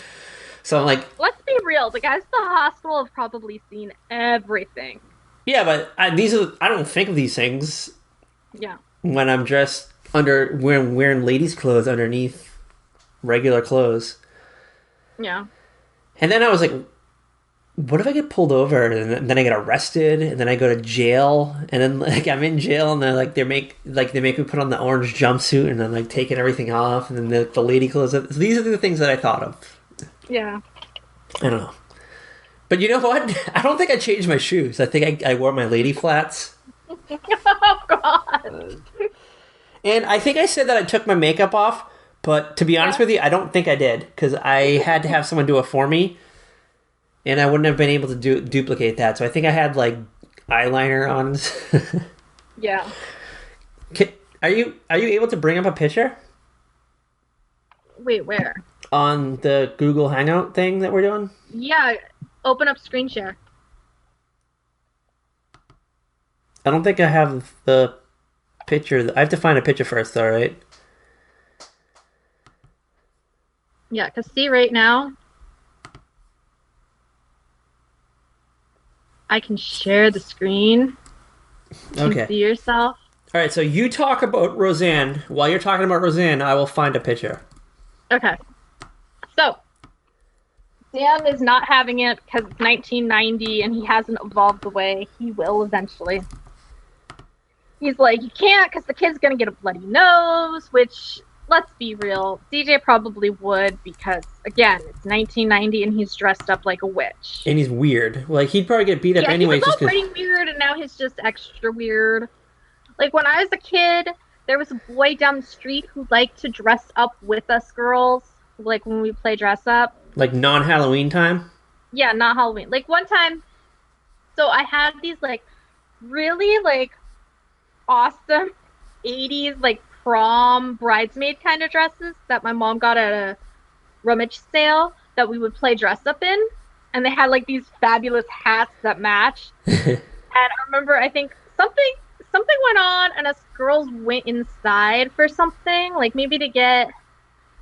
B: So I'm like,
C: let's be real. The guys at the hospital have probably seen everything.
B: Yeah, but I don't think of these things.
C: Yeah.
B: When I'm dressed wearing ladies' clothes underneath regular clothes.
C: Yeah.
B: And then I was like, what if I get pulled over and then I get arrested and then I go to jail and then like I'm in jail and they make me put on the orange jumpsuit and then like taking everything off and then the lady clothes. So these are the things that I thought of.
C: Yeah.
B: I don't know. But you know what? I don't think I changed my shoes. I think I wore my lady flats.
C: Oh god.
B: And I think I said that I took my makeup off, but to be honest with you, I don't think I did, because I had to have someone do it for me, and I wouldn't have been able to duplicate that. So I think I had like eyeliner on.
C: Yeah.
B: Are you able to bring up a picture?
C: Wait, where?
B: On the Google Hangout thing that we're doing?
C: Yeah, open up screen share.
B: I don't think I have the picture. I have to find a picture first, though, right?
C: Yeah, because see right now, I can share the screen. You can see yourself.
B: All right, so you talk about Roseanne. While you're talking about Roseanne, I will find a picture.
C: Okay. So, Dan is not having it because it's 1990 and he hasn't evolved the way he will eventually. He's like, you can't because the kid's going to get a bloody nose, which, let's be real, DJ probably would because, again, it's 1990 and he's dressed up like a witch.
B: And he's weird. Like, he'd probably get beat up anyways.
C: He was all pretty weird and now he's just extra weird. Like, when I was a kid, there was a boy down the street who liked to dress up with us girls, like when we play dress up.
B: Like, non-Halloween time?
C: Yeah, not Halloween. Like, one time, so I had these, like, really, like, awesome 80s like prom bridesmaid kind of dresses that my mom got at a rummage sale that we would play dress up in, and they had like these fabulous hats that matched. And I remember I think something went on and us girls went inside for something, like maybe to get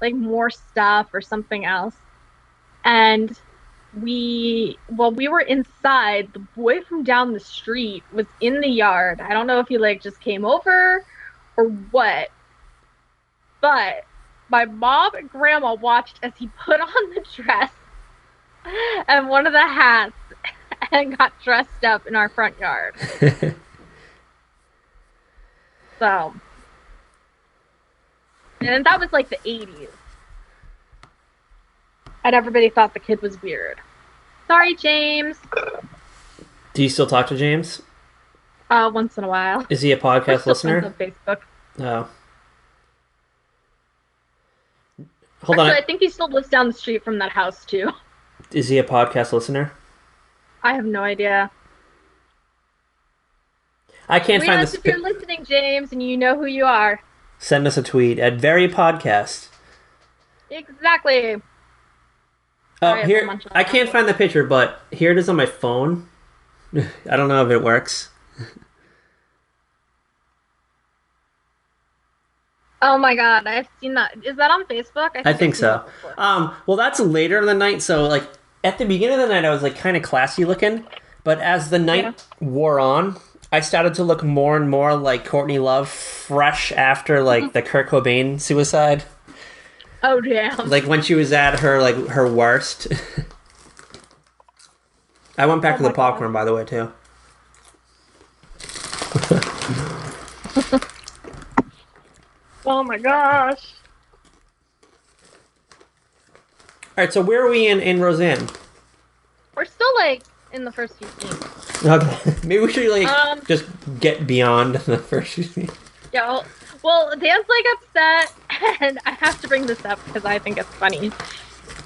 C: like more stuff or something else, and while we were inside, the boy from down the street was in the yard. I don't know if he like just came over or what, but my mom and grandma watched as he put on the dress and one of the hats and got dressed up in our front yard. So, and that was like the 80s. And everybody thought the kid was weird. Sorry, James.
B: Do you still talk to James?
C: Once in a while.
B: Is he a podcast listener?
C: On Facebook.
B: Oh. Hold on.
C: I think he still lives down the street from that house, too.
B: Is he a podcast listener?
C: I have no idea.
B: I can't find this.
C: If you're listening, James, and you know who you are,
B: send us a tweet at Very Podcast.
C: Exactly.
B: Oh, here, I can't find the picture, but here it is on my phone. I don't know if it works.
C: Oh my god, I've seen that. Is that on Facebook?
B: I think so. Well, that's later in the night, so like at the beginning of the night I was like kind of classy looking, but as the night wore on, I started to look more and more like Courtney Love, fresh after like the Kurt Cobain suicide.
C: Oh damn!
B: Like when she was at her worst. I went back to the popcorn, by the way, too.
C: Oh my gosh!
B: right, so where are we in Roseanne?
C: We're still, like, in the first few scenes.
B: Okay. Maybe we should, like, just get beyond the first few scenes.
C: Yeah, well, Dan's, like, upset, and I have to bring this up because I think it's funny.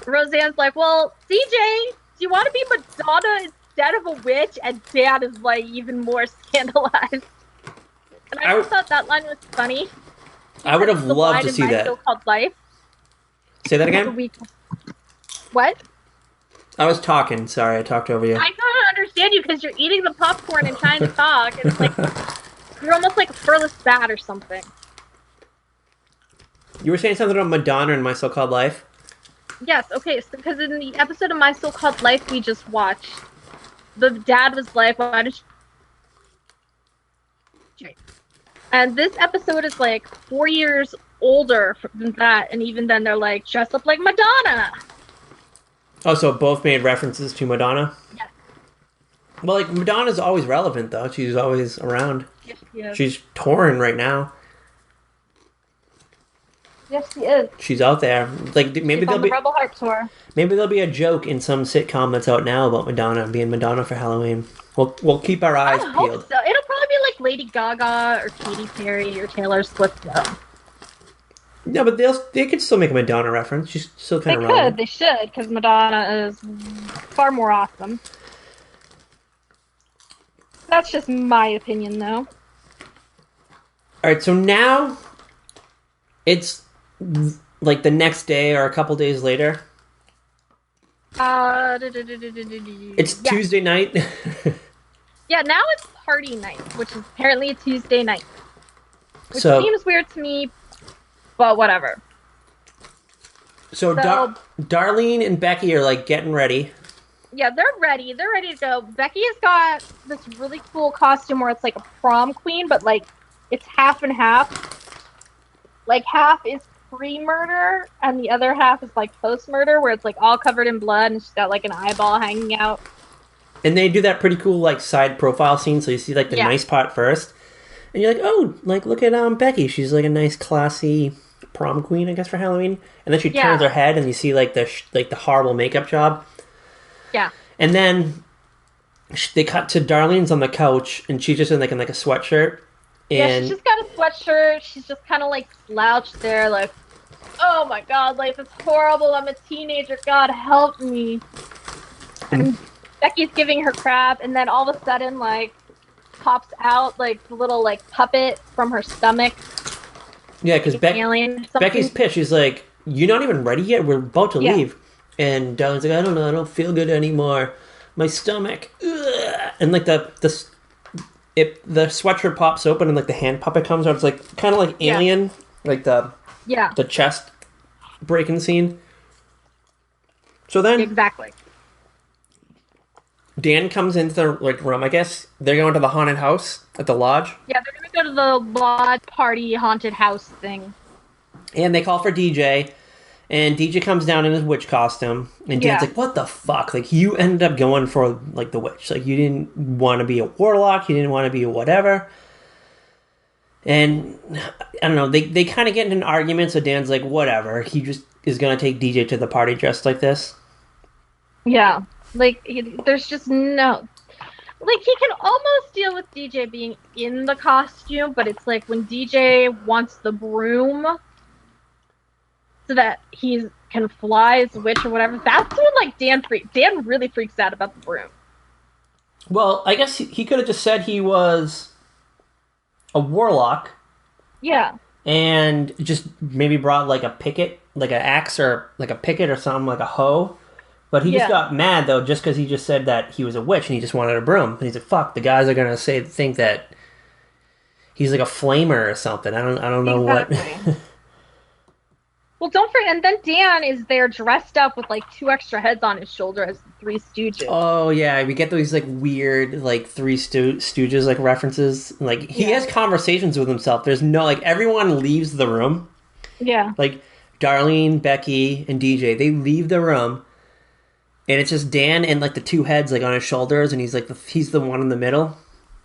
C: Roseanne's like, well, DJ, do you want to be Madonna instead of a witch? And Dan is, like, even more scandalized. And I just thought that line was funny.
B: I would have loved to see that.
C: So-called life.
B: Say that again?
C: What?
B: I was talking. Sorry, I talked over you.
C: I don't understand you because you're eating the popcorn and trying to talk. And it's like, you're almost like a furless bat or something.
B: You were saying something about Madonna and My So-Called Life?
C: Yes, okay, so because in the episode of My So-Called Life we just watched, the dad was like, why did you... And this episode is like 4 years older than that, and even then they're like, dress up like Madonna!
B: Oh, so both made references to Madonna?
C: Yes.
B: Well, like, Madonna's always relevant, though. She's always around.
C: Yes, she is.
B: She's touring right now.
C: Yes, she is.
B: She's out there. Like, maybe
C: She's
B: there'll
C: on
B: be
C: the Rebel Heart tour.
B: maybe there'll be a joke in some sitcom that's out now about Madonna being Madonna for Halloween. We'll keep our eyes
C: I hope
B: peeled.
C: so. It'll probably be like Lady Gaga or Katy Perry or Taylor Swift, though.
B: No, but they could still make a Madonna reference. She's still kind of relevant.
C: They should, because Madonna is far more awesome. That's just my opinion, though.
B: Alright, so now it's like the next day or a couple days later. It's Tuesday night.
C: Yeah, now it's party night, which is apparently a Tuesday night. Which
B: So-
C: seems weird to me, but whatever.
B: So Darlene and Becky are like getting ready.
C: Yeah, they're ready. They're ready to go. Becky has got this really cool costume where it's like a prom queen, but like it's half and half. Like half is pre-murder, and the other half is like post-murder, where it's like all covered in blood, and she's got like an eyeball hanging out.
B: And they do that pretty cool like side profile scene, so you see like the nice part first. And you're like, oh, like look at Becky. She's like a nice classy prom queen, I guess, for Halloween. And then she turns her head and you see like the horrible makeup job.
C: Yeah.
B: And then they cut to Darlene's on the couch and she's just in like a sweatshirt. And
C: she's just got a sweatshirt. She's just kind of like slouched there, like, oh my god, life is horrible. I'm a teenager. God help me. And Becky's giving her crap, and then all of a sudden, like, pops out like the little like puppet from her stomach.
B: Yeah, because Becky's pissed. She's like, "You're not even ready yet. We're about to leave." And Darlene's like, "I don't know. I don't feel good anymore. My stomach." Ugh. And like the sweatshirt pops open and like the hand puppet comes out. It's like kind of like Alien, like the chest breaking scene. So then
C: exactly.
B: Dan comes into the room. I guess they're going to the haunted house at the lodge.
C: Yeah, they're gonna go to the lodge party haunted house thing.
B: And they call for DJ, and DJ comes down in his witch costume, and Dan's like, "What the fuck? Like, you ended up going for like the witch. Like, you didn't want to be a warlock. You didn't want to be a whatever." And I don't know. They kind of get into an argument. So Dan's like, "Whatever." He just is gonna take DJ to the party dressed like this.
C: Yeah. Like, there's just no... Like, he can almost deal with DJ being in the costume, but it's like when DJ wants the broom so that he can fly as a witch or whatever, that's when, like, Dan really freaks out about the broom.
B: Well, I guess he could have just said he was a warlock.
C: Yeah.
B: And just maybe brought, like, a picket, like an axe or, like, a picket or something, like a hoe. But he just got mad, though, just because he just said that he was a witch and he just wanted a broom. And he's like, fuck, the guys are going to think that he's like a flamer or something. I don't know what.
C: Well, don't forget, and then Dan is there dressed up with, like, 2 extra heads on his shoulder as the Three Stooges.
B: Oh, yeah, we get these, like, weird, like, Three Stooges, like, references. Like, he has conversations with himself. There's no, like, everyone leaves the room.
C: Yeah.
B: Like, Darlene, Becky, and DJ, they leave the room. And it's just Dan and, like, the 2 heads, like, on his shoulders, and he's, like, he's the one in the middle.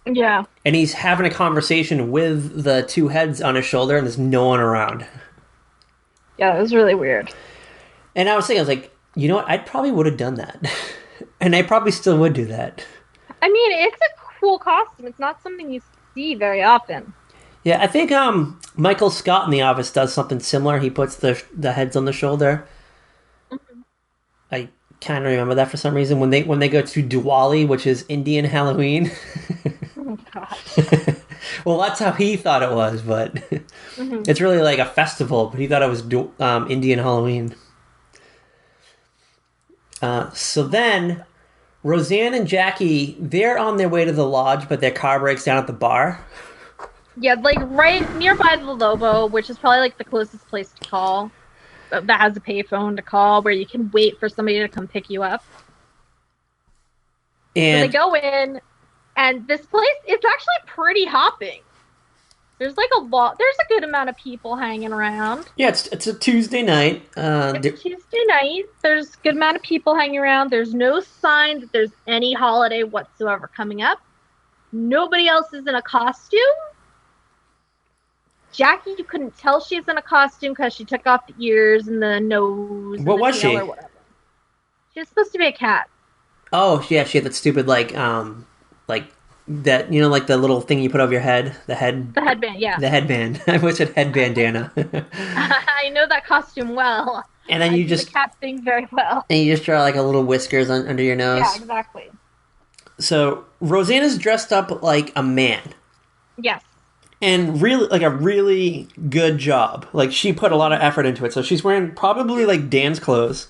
C: Yeah.
B: And he's having a conversation with the 2 heads on his shoulder, and there's no one around.
C: Yeah, it was really weird.
B: And I was thinking, You know what? I probably would have done that. And I probably still would do that.
C: I mean, it's a cool costume. It's not something you see very often.
B: Yeah, I think Michael Scott in The Office does something similar. He puts the heads on the shoulder. Mm-hmm. I kind of remember that for some reason when they go to Diwali, which is Indian Halloween.
C: Oh God.
B: Well, that's how he thought it was, but it's really like a festival. But he thought it was Indian Halloween. So then, Roseanne and Jackie, they're on their way to the lodge, but their car breaks down at the bar.
C: Yeah, like right nearby the Lobo, which is probably like the closest place to call. That has a payphone to call where you can wait for somebody to come pick you up.
B: And
C: so they go in, and this place, it's actually pretty hopping. There's like there's a good amount of people hanging around.
B: Yeah, it's a Tuesday night.
C: It's a Tuesday night. There's a good amount of people hanging around. There's no sign that there's any holiday whatsoever coming up. Nobody else is in a costume. Jackie, you couldn't tell she's in a costume because she took off the ears and the nose.
B: What was she?
C: Or whatever. She was supposed to be a cat.
B: Oh, yeah, she had that stupid, like that, you know, like the little thing you put over your head? The headband, yeah. The headband. I wish it had bandana.
C: I know that costume well.
B: And then
C: I
B: you
C: do
B: just...
C: the cat thing very well.
B: And you just draw, like, a little whiskers under your nose.
C: Yeah, exactly.
B: So, Roseanne is dressed up like a man.
C: Yes.
B: And really, like, a really good job. Like, she put a lot of effort into it. So she's wearing probably, like, Dan's clothes.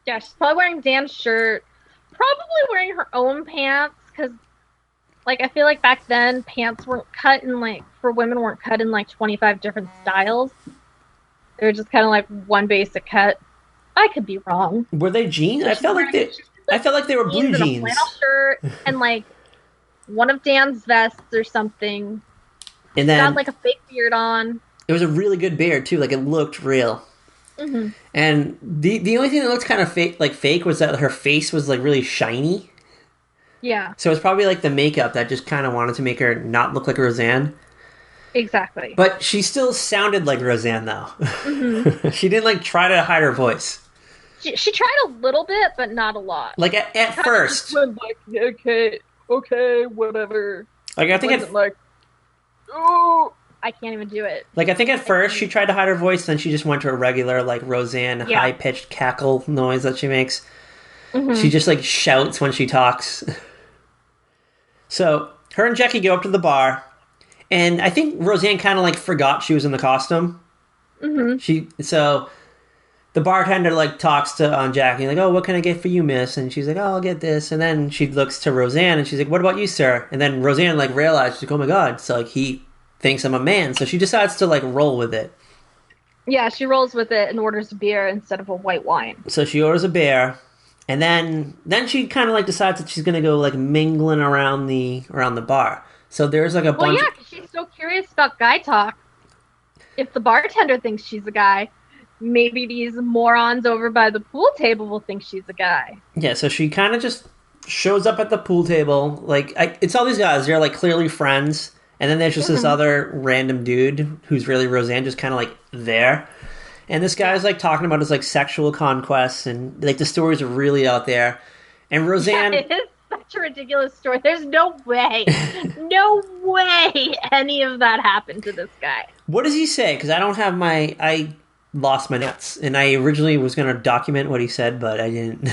C: Yeah, she's probably wearing Dan's shirt. Probably wearing her own pants. Because, like, I feel like back then, pants weren't cut in, like, for women weren't cut in, like, 25 different styles. They were just kind of, like, one basic cut. I could be wrong.
B: Were they jeans? I felt like they were blue jeans. And a
C: flannel shirt and, like, one of Dan's vests or something.
B: And then...
C: got, like, a fake beard on.
B: It was a really good beard, too. Like, it looked real. Mm-hmm. And the only thing that looked kind of fake was that her face was, like, really shiny.
C: Yeah.
B: So it's probably like the makeup that just kind of wanted to make her not look like Roseanne.
C: Exactly.
B: But she still sounded like Roseanne, though. Mm-hmm. She didn't, like, try to hide her voice.
C: She tried a little bit, but not a lot.
B: Like, at first.
C: Just went like, okay, whatever.
B: Like, I think
C: I can't even do it.
B: Like, I think at first she tried to hide her voice, then she just went to a regular, like, Roseanne high-pitched cackle noise that she makes. Mm-hmm. She just, like, shouts when she talks. So, her and Jackie go up to the bar, and I think Roseanne kind of, like, forgot she was in the costume. Mm-hmm. So, the bartender, like, talks to Jackie, like, oh, what can I get for you, miss? And she's like, oh, I'll get this. And then she looks to Roseanne, and she's like, what about you, sir? And then Roseanne, like, realizes, she's like, oh, my God. So, like, he thinks I'm a man. So, she decides to, like, roll with it.
C: Yeah, she rolls with it and orders a beer instead of a white wine.
B: So, she orders a beer. And then she kind of, like, decides that she's going to go, like, mingling around the bar. So there's, like, a bunch...
C: Well, yeah, because she's so curious about guy talk. If the bartender thinks she's a guy, maybe these morons over by the pool table will think she's a guy.
B: Yeah, so she kind of just shows up at the pool table. Like, it's all these guys. They're, like, clearly friends. And then there's just this other random dude who's really Roseanne, just kind of, like, there. And this guy's, like, talking about his, like, sexual conquests, and, like, the stories are really out there. And Roseanne...
C: Yeah, it is such a ridiculous story. There's no way any of that happened to this guy.
B: What does he say? Because I lost my notes. And I originally was going to document what he said, but I didn't.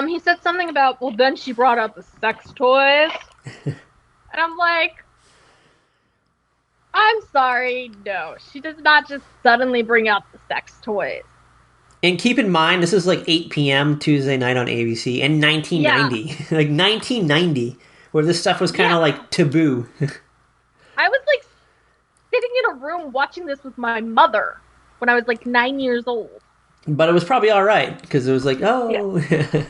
C: He said something about, well, then she brought up the sex toys. And I'm like... I'm sorry, no. She does not just suddenly bring out the sex toys.
B: And keep in mind, this is like 8 p.m. Tuesday night on ABC in 1990. Yeah. Like 1990, where this stuff was kind of like taboo.
C: I was like sitting in a room watching this with my mother when I was like 9 years old.
B: But it was probably all right, because it was like, oh...
C: Yeah.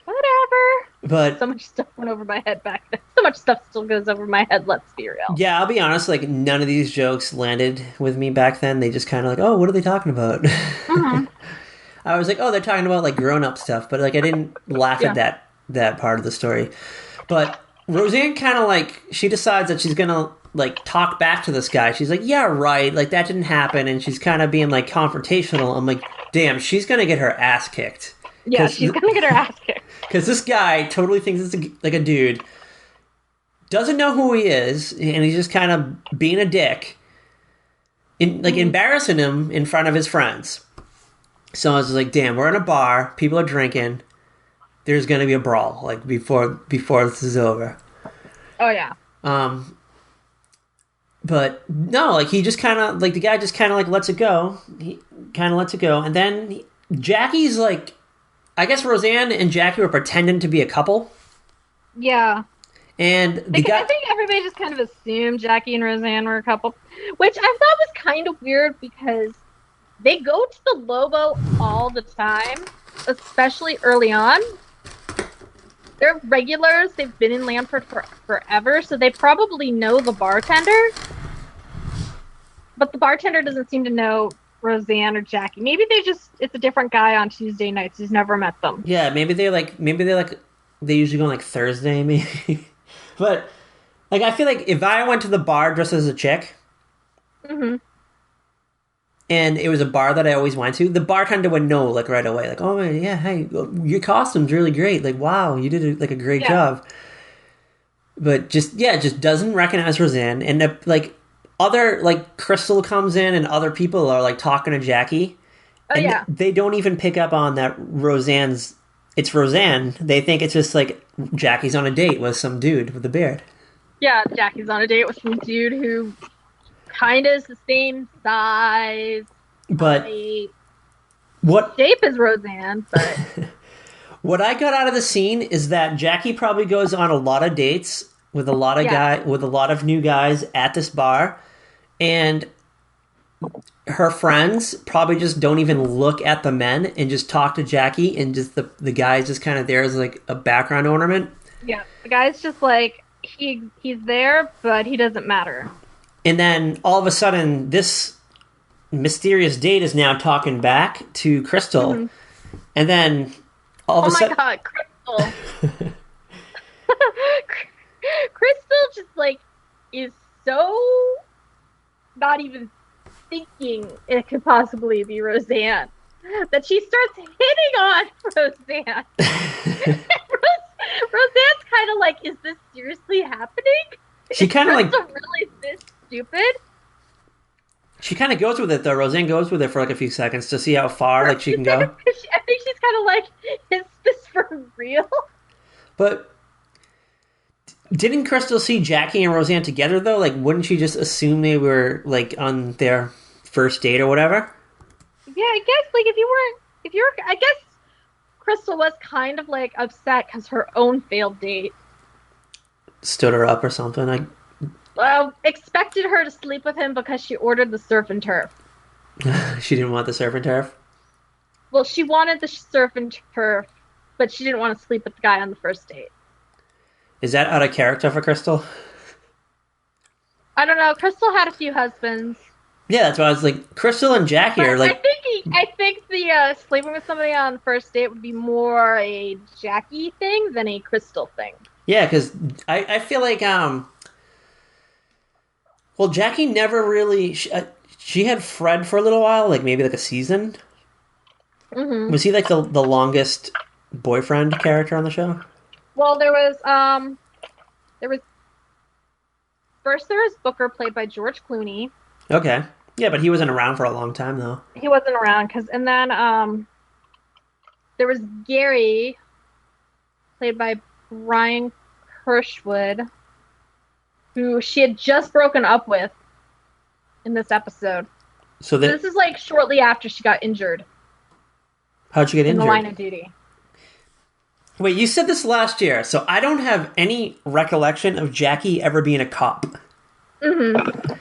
C: Whatever.
B: But
C: so much stuff went over my head back then. So much stuff still goes over my head, let's be real.
B: Yeah, I'll be honest, like, none of these jokes landed with me back then. They just kind of like, oh, what are they talking about? Mm-hmm. I was like, oh, they're talking about, like, grown-up stuff. But, like, I didn't laugh at that part of the story. But Roseanne kind of, like, she decides that she's going to like talk back to this guy. She's like, yeah, right, like that didn't happen, and she's kind of being like confrontational. I'm like, damn, she's gonna get her ass kicked.
C: Yeah, she's gonna get her ass kicked.
B: Because this guy totally thinks it's like a dude, doesn't know who he is, and he's just kind of being a dick, embarrassing him in front of his friends. So I was like, damn, we're in a bar, people are drinking, there's gonna be a brawl, like before this is over.
C: Oh yeah.
B: But no, like he just kind of like the guy just kind of like lets it go. He kind of lets it go, and then Jackie's like, I guess Roseanne and Jackie were pretending to be a couple.
C: Yeah.
B: And the guy,
C: I think everybody just kind of assumed Jackie and Roseanne were a couple, which I thought was kind of weird because they go to the Lobo all the time, especially early on. They're regulars. They've been in Lamport for forever, so they probably know the bartender. But the bartender doesn't seem to know Roseanne or Jackie. Maybe it's a different guy on Tuesday nights. He's never met them.
B: Yeah, maybe they usually go on like Thursday, maybe. But like I feel like if I went to the bar dressed as a chick,
C: mm-hmm.
B: and it was a bar that I always went to, the bartender would know like right away, like, oh yeah, hey, your costume's really great, like wow, you did a great job. But just doesn't recognize Roseanne, and like other like Crystal comes in and other people are like talking to Jackie.
C: Oh yeah,
B: they don't even pick up on that it's Roseanne. They think it's just like Jackie's on a date with some dude with a beard.
C: Yeah, Jackie's on a date with some dude who kind of is the same size,
B: but
C: what shape is Roseanne? But
B: what I got out of the scene is that Jackie probably goes on a lot of dates with a lot of new guys at this bar, and her friends probably just don't even look at the men and just talk to Jackie, and just the guy's just kind of there as like a background ornament.
C: Yeah, the guy's just like he's there, but he doesn't matter.
B: And then all of a sudden, this mysterious date is now talking back to Crystal,
C: mm-hmm.
B: and then all of a sudden,
C: oh my god, Crystal! Crystal just like is so not even thinking it could possibly be Roseanne that she starts hitting on Roseanne. Roseanne's kind of like, is this seriously happening?
B: She kind of like
C: really this stupid.
B: She kind of goes with it though. Roseanne goes with it for like a few seconds to see how far like she can go.
C: I think she's kind of like, is this for real?
B: But didn't Crystal see Jackie and Roseanne together though? Like, wouldn't she just assume they were like on their first date or whatever?
C: Yeah, I guess like if you were, I guess Crystal was kind of like upset because her own failed date
B: stood her up or something.
C: Expected her to sleep with him because she ordered the surf and turf.
B: She didn't want the surf and turf?
C: Well, she wanted the surf and turf, but she didn't want to sleep with the guy on the first date. Is
B: that out of character for Crystal?
C: I don't know. Crystal had a few husbands.
B: Yeah, that's why I was like, Crystal and Jackie are like...
C: I think the sleeping with somebody on the first date would be more a Jackie thing than a Crystal thing.
B: Yeah, because I feel like... Well, Jackie never really... She had Fred for a little while, like maybe like a season.
C: Mm-hmm.
B: Was he like the longest boyfriend character on the show?
C: Well, there was Booker, played by George Clooney.
B: Okay. Yeah, but he wasn't around for a long time, though.
C: He wasn't around, and then there was Gary, played by Brian Kirschwood, who she had just broken up with in this episode. So this is like shortly after she got injured.
B: How'd she get injured?
C: In the line of duty.
B: Wait, you said this last year, so I don't have any recollection of Jackie ever being a cop.
C: Mm-hmm.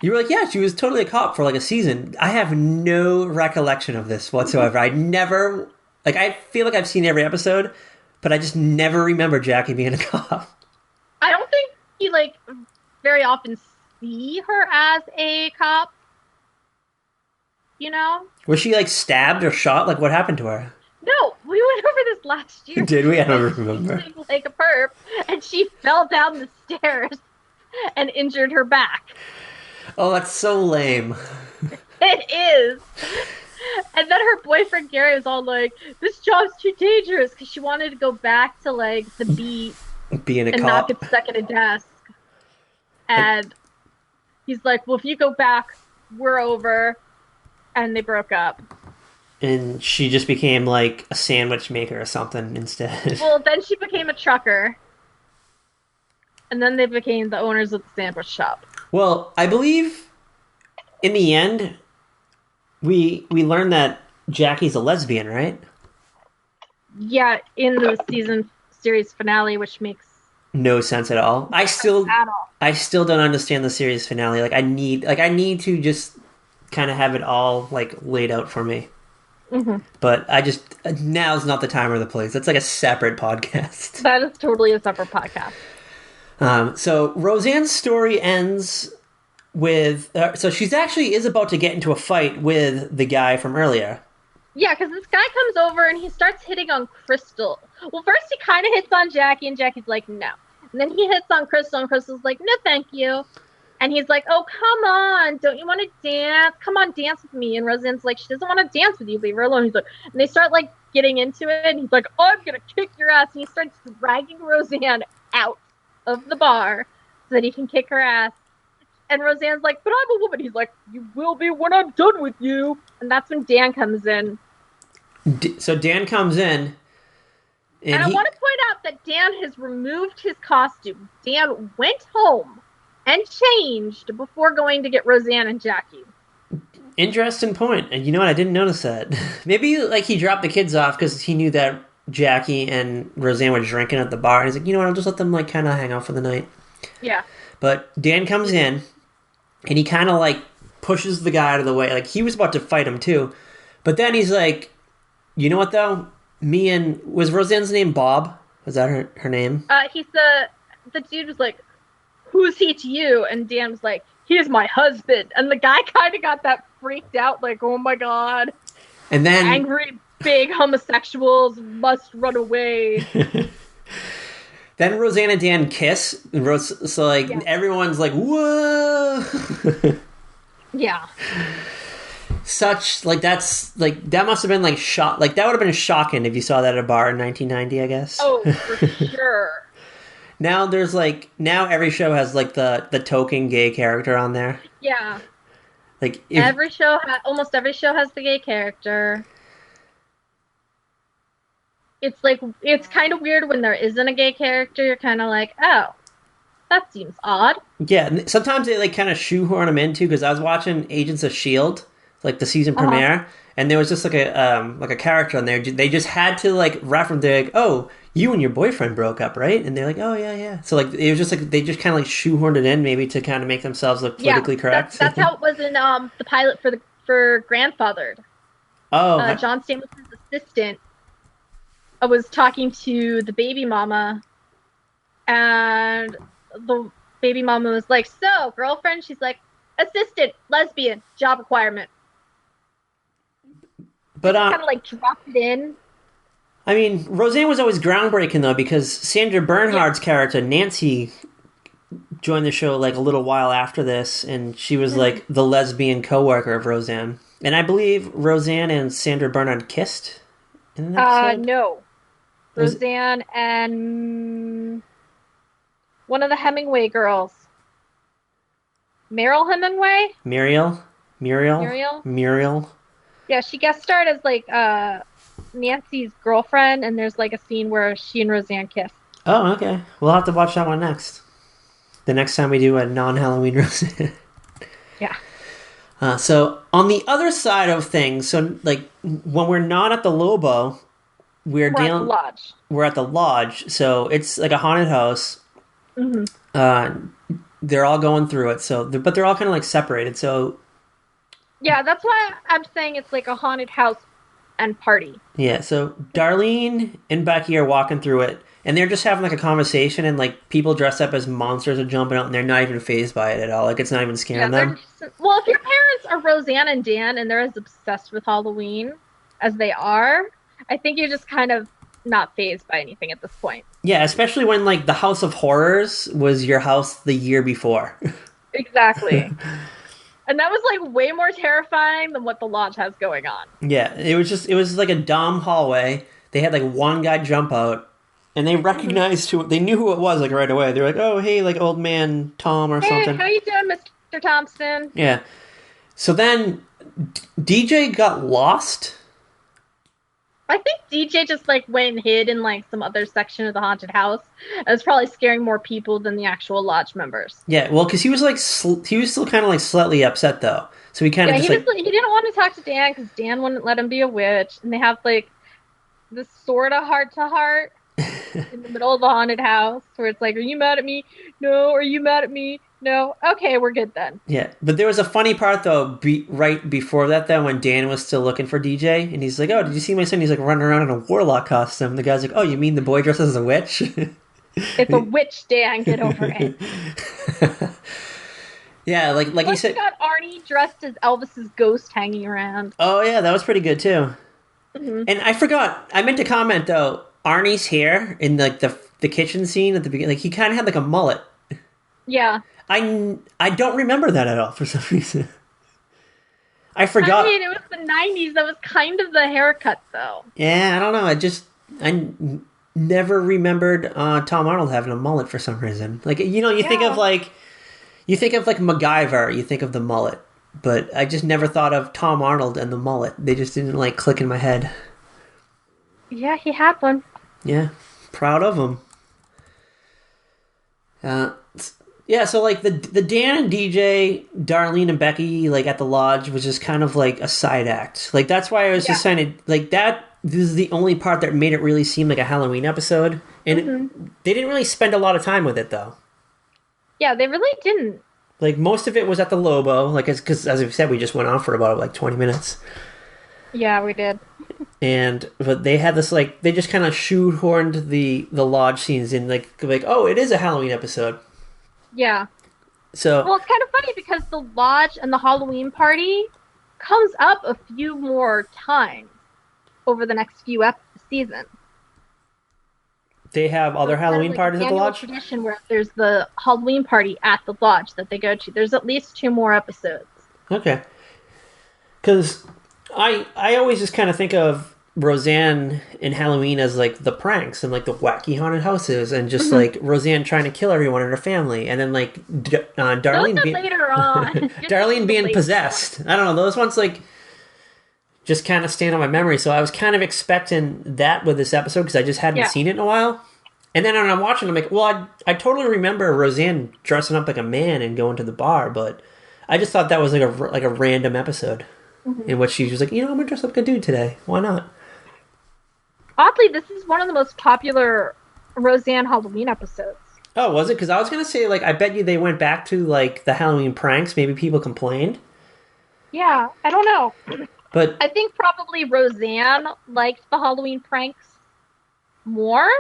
B: You were like, yeah, she was totally a cop for like a season. I have no recollection of this whatsoever. I never, like, I feel like I've seen every episode, but I just never remember Jackie being a cop.
C: I don't think you, like, very often see her as a cop. You know?
B: Was she, like, stabbed or shot? Like, what happened to her?
C: No, we went over this last year.
B: Did we? I don't remember.
C: Like a perp, and she fell down the stairs and injured her back.
B: Oh, that's so lame.
C: It is. And then her boyfriend Gary was all like, "This job's too dangerous," because she wanted to go back to like the beat
B: Being a
C: and
B: cop.
C: not get stuck at a desk. And he's like, "Well, if you go back, we're over." And they broke up.
B: And she just became like a sandwich maker or something instead.
C: Well, then she became a trucker. And then they became the owners of the sandwich shop.
B: Well, I believe in the end, we learned that Jackie's a lesbian, right?
C: Yeah, in the series finale, which makes
B: No sense at all. I still
C: at all.
B: don't understand the series finale. I need to just kind of have it all like laid out for me.
C: Mm-hmm.
B: But now's not the time or the place. That's like a separate podcast.
C: That is totally a separate podcast.
B: So Roseanne's story ends with so she's actually is about to get into a fight with the guy from earlier.
C: Yeah, because this guy comes over and he starts hitting on Crystal. Well, first he kind of hits on Jackie, and Jackie's like, no. And then he hits on Crystal, and Crystal's like, no, thank you. And he's like, oh, come on, don't you want to dance? Come on, dance with me. And Roseanne's like, she doesn't want to dance with you, leave her alone. He's like, and they start like getting into it, and he's like, oh, I'm going to kick your ass. And he starts dragging Roseanne out of the bar so that he can kick her ass. And Roseanne's like, but I'm a woman. He's like, you will be when I'm done with you. And that's when Dan comes in.
B: So Dan comes in.
C: And I want to point out that Dan has removed his costume. Dan went home and changed before going to get Roseanne and Jackie.
B: Interesting point. And you know what? I didn't notice that. Maybe like he dropped the kids off because he knew that Jackie and Roseanne were drinking at the bar. And he's like, you know what? I'll just let them like kind of hang out for the night.
C: Yeah.
B: But Dan comes in and he kind of like pushes the guy out of the way. Like he was about to fight him too. But then he's like, you know what though? Was Roseanne's name Bob? Was that her name?
C: He's the dude was like, who's he to you? And Dan was like, he's my husband. And the guy kind of got that freaked out, like, oh my god.
B: And then
C: angry big homosexuals must run away.
B: Then Roseanne and Dan kiss. So like everyone's like, whoa.
C: Yeah.
B: Such like that's like that must have been like shock. Like that would have been shocking if you saw that at a bar in 1990, I guess.
C: Oh, for sure.
B: Now every show has like the token gay character on there.
C: Yeah.
B: Like
C: almost every show has the gay character. It's like it's kind of weird when there isn't a gay character. You're kind of like, oh, that seems odd.
B: Yeah, sometimes they like kind of shoehorn them in too. Because I was watching Agents of S.H.I.E.L.D. like the season premiere, and there was just like a character on there. They just had to like reference. They're like, oh, you and your boyfriend broke up, right? And they're like, oh yeah. So like it was just like they just kind of like shoehorned it in maybe to kind of make themselves look politically correct.
C: That's how it was in the pilot for Grandfathered.
B: Oh,
C: John Stamos's assistant was talking to the baby mama, and the baby mama was like, so girlfriend? She's like, assistant, lesbian, job requirement.
B: But
C: kind of like dropped it in.
B: I mean, Roseanne was always groundbreaking though, because Sandra Bernhard's character Nancy joined the show like a little while after this, and she was like the lesbian coworker of Roseanne. And I believe Roseanne and Sandra Bernhard kissed in an episode.
C: No. Roseanne and one of the Hemingway girls. Muriel? Yeah, she guest starred as like Nancy's girlfriend, and there's like a scene where she and Roseanne kiss.
B: Oh, okay. We'll have to watch that one next. The next time we do a non-Halloween Roseanne.
C: Yeah.
B: So on the other side of things, so like when we're not at the Lobo, we're
C: at the lodge.
B: We're at the lodge, so it's like a haunted house.
C: Mm-hmm.
B: They're all going through it, but they're all kind of like separated. So
C: yeah, that's why I'm saying it's like a haunted house and party.
B: Yeah, so Darlene and Becky are walking through it, and they're just having like a conversation, and like people dressed up as monsters are jumping out, and they're not even fazed by it at all. Like it's not even scaring them.
C: Well, if your parents are Roseanne and Dan, and they're as obsessed with Halloween as they are, I think you're just kind of not fazed by anything at this point.
B: Yeah, especially when like the House of Horrors was your house the year before.
C: Exactly. And that was like way more terrifying than what the lodge has going on.
B: Yeah, it was like a dumb hallway. They had like one guy jump out, and they recognized they knew who it was like right away. They were like, "Oh, hey, like old man Tom or something."
C: Hey, how you doing, Mr. Thompson?
B: Yeah. So then DJ got lost.
C: I think DJ just like went and hid in like some other section of the haunted house. And it's probably scaring more people than the actual lodge members.
B: Yeah, well, because he was like he was still kind of like slightly upset though. So he kind of
C: he didn't want to talk to Dan because Dan wouldn't let him be a witch, and they have like this sort of heart to heart in the middle of the haunted house where it's like, "Are you mad at me? No. Are you mad at me? No. Okay, we're good then."
B: Yeah, but there was a funny part though, right before that though, when Dan was still looking for DJ, and he's like, "Oh, did you see my son? He's like running around in a warlock costume." The guy's like, "Oh, you mean the boy dressed as a witch?"
C: It's a witch, Dan. Get over it.
B: Yeah, like
C: Plus
B: you said.
C: You got Arnie dressed as Elvis's ghost hanging around.
B: Oh yeah, that was pretty good too. Mm-hmm. And I forgot. I meant to comment though. Arnie's hair in like the kitchen scene at the beginning, like he kind of had like a mullet.
C: Yeah.
B: I don't remember that at all for some reason. I forgot.
C: I mean, it was the 90s. That was kind of the haircut, though.
B: Yeah, I don't know. I never remembered Tom Arnold having a mullet for some reason. Like, you know, you think of like MacGyver, you think of the mullet. But I just never thought of Tom Arnold and the mullet. They just didn't like click in my head.
C: Yeah, he had one.
B: Yeah, proud of him. Yeah, so like the Dan and DJ, Darlene and Becky, like at the lodge was just kind of like a side act. Like that's why I was just trying to like that. This is the only part that made it really seem like a Halloween episode, and they didn't really spend a lot of time with it though.
C: Yeah, they really didn't.
B: Like most of it was at the Lobo, like because as we said, we just went on for about like 20 minutes.
C: Yeah, we did.
B: But they had this like they just kind of shoehorned the lodge scenes in like oh, it is a Halloween episode.
C: Yeah.
B: So
C: well, it's kind of funny because the lodge and the Halloween party comes up a few more times over the next few seasons.
B: They have other Halloween parties at the lodge?
C: Tradition where there's the Halloween party at the lodge that they go to. There's at least 2 more episodes.
B: Okay. Because I always just kind of think of Roseanne and Halloween as like the pranks and like the wacky haunted houses and just like Roseanne trying to kill everyone in her family and then like Darlene being
C: later on.
B: Darlene being possessed. I don't know, those ones like just kind of stand on my memory. So I was kind of expecting that with this episode because I just hadn't seen it in a while. And then when I'm watching, I'm like, well, I totally remember Roseanne dressing up like a man and going to the bar, but I just thought that was like a random episode in which she was like, you know, I'm gonna dress up like a dude today. Why not?
C: Oddly, this is one of the most popular Roseanne Halloween episodes.
B: Oh, was it? Because I was going to say, like, I bet you they went back to, like, the Halloween pranks. Maybe people complained.
C: Yeah, I don't know.
B: But
C: I think probably Roseanne liked the Halloween pranks more.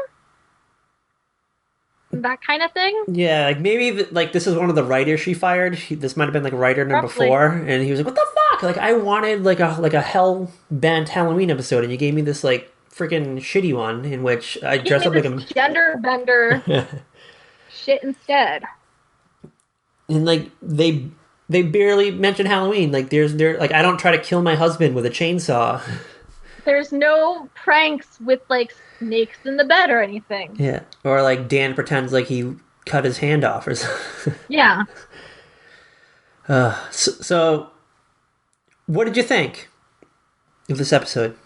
C: That kind of thing.
B: Yeah, like, maybe, like, this is one of the writers she fired. This might have been, like, writer number 4. And he was like, what the fuck? Like, I wanted, like a hell-bent Halloween episode, and you gave me this, like, freaking shitty one in which I dress up like a
C: gender bender shit instead.
B: And like they barely mention Halloween. Like there's like I don't try to kill my husband with a chainsaw.
C: There's no pranks with like snakes in the bed or anything.
B: Yeah, or like Dan pretends like he cut his hand off or something.
C: Yeah.
B: So what did you think of this episode?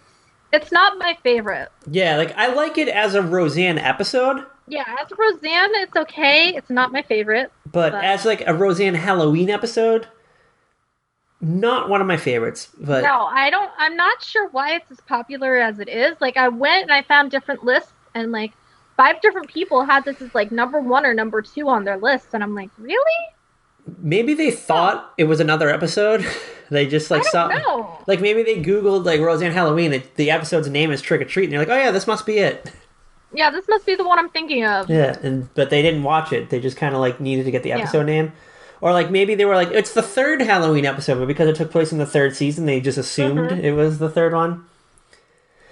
C: It's not my favorite.
B: Yeah, like, I like it as a Roseanne episode.
C: Yeah, as a Roseanne, it's okay. It's not my favorite.
B: But as, like, a Roseanne Halloween episode, not one of my favorites. But
C: no, I'm not sure why it's as popular as it is. Like, I went and I found different lists, and, like, 5 different people had this as, like, number 1 or number 2 on their list. And I'm like, really?
B: Maybe they thought it was another episode. They just like saw, like maybe they Googled like Roseanne Halloween. The episode's name is Trick or Treat, and they're like, oh yeah, this must be it.
C: Yeah, this must be the one I'm thinking of.
B: Yeah, but they didn't watch it. They just kind of like needed to get the episode name, or like maybe they were like, it's the 3rd Halloween episode, but because it took place in the 3rd season, they just assumed it was the 3rd one.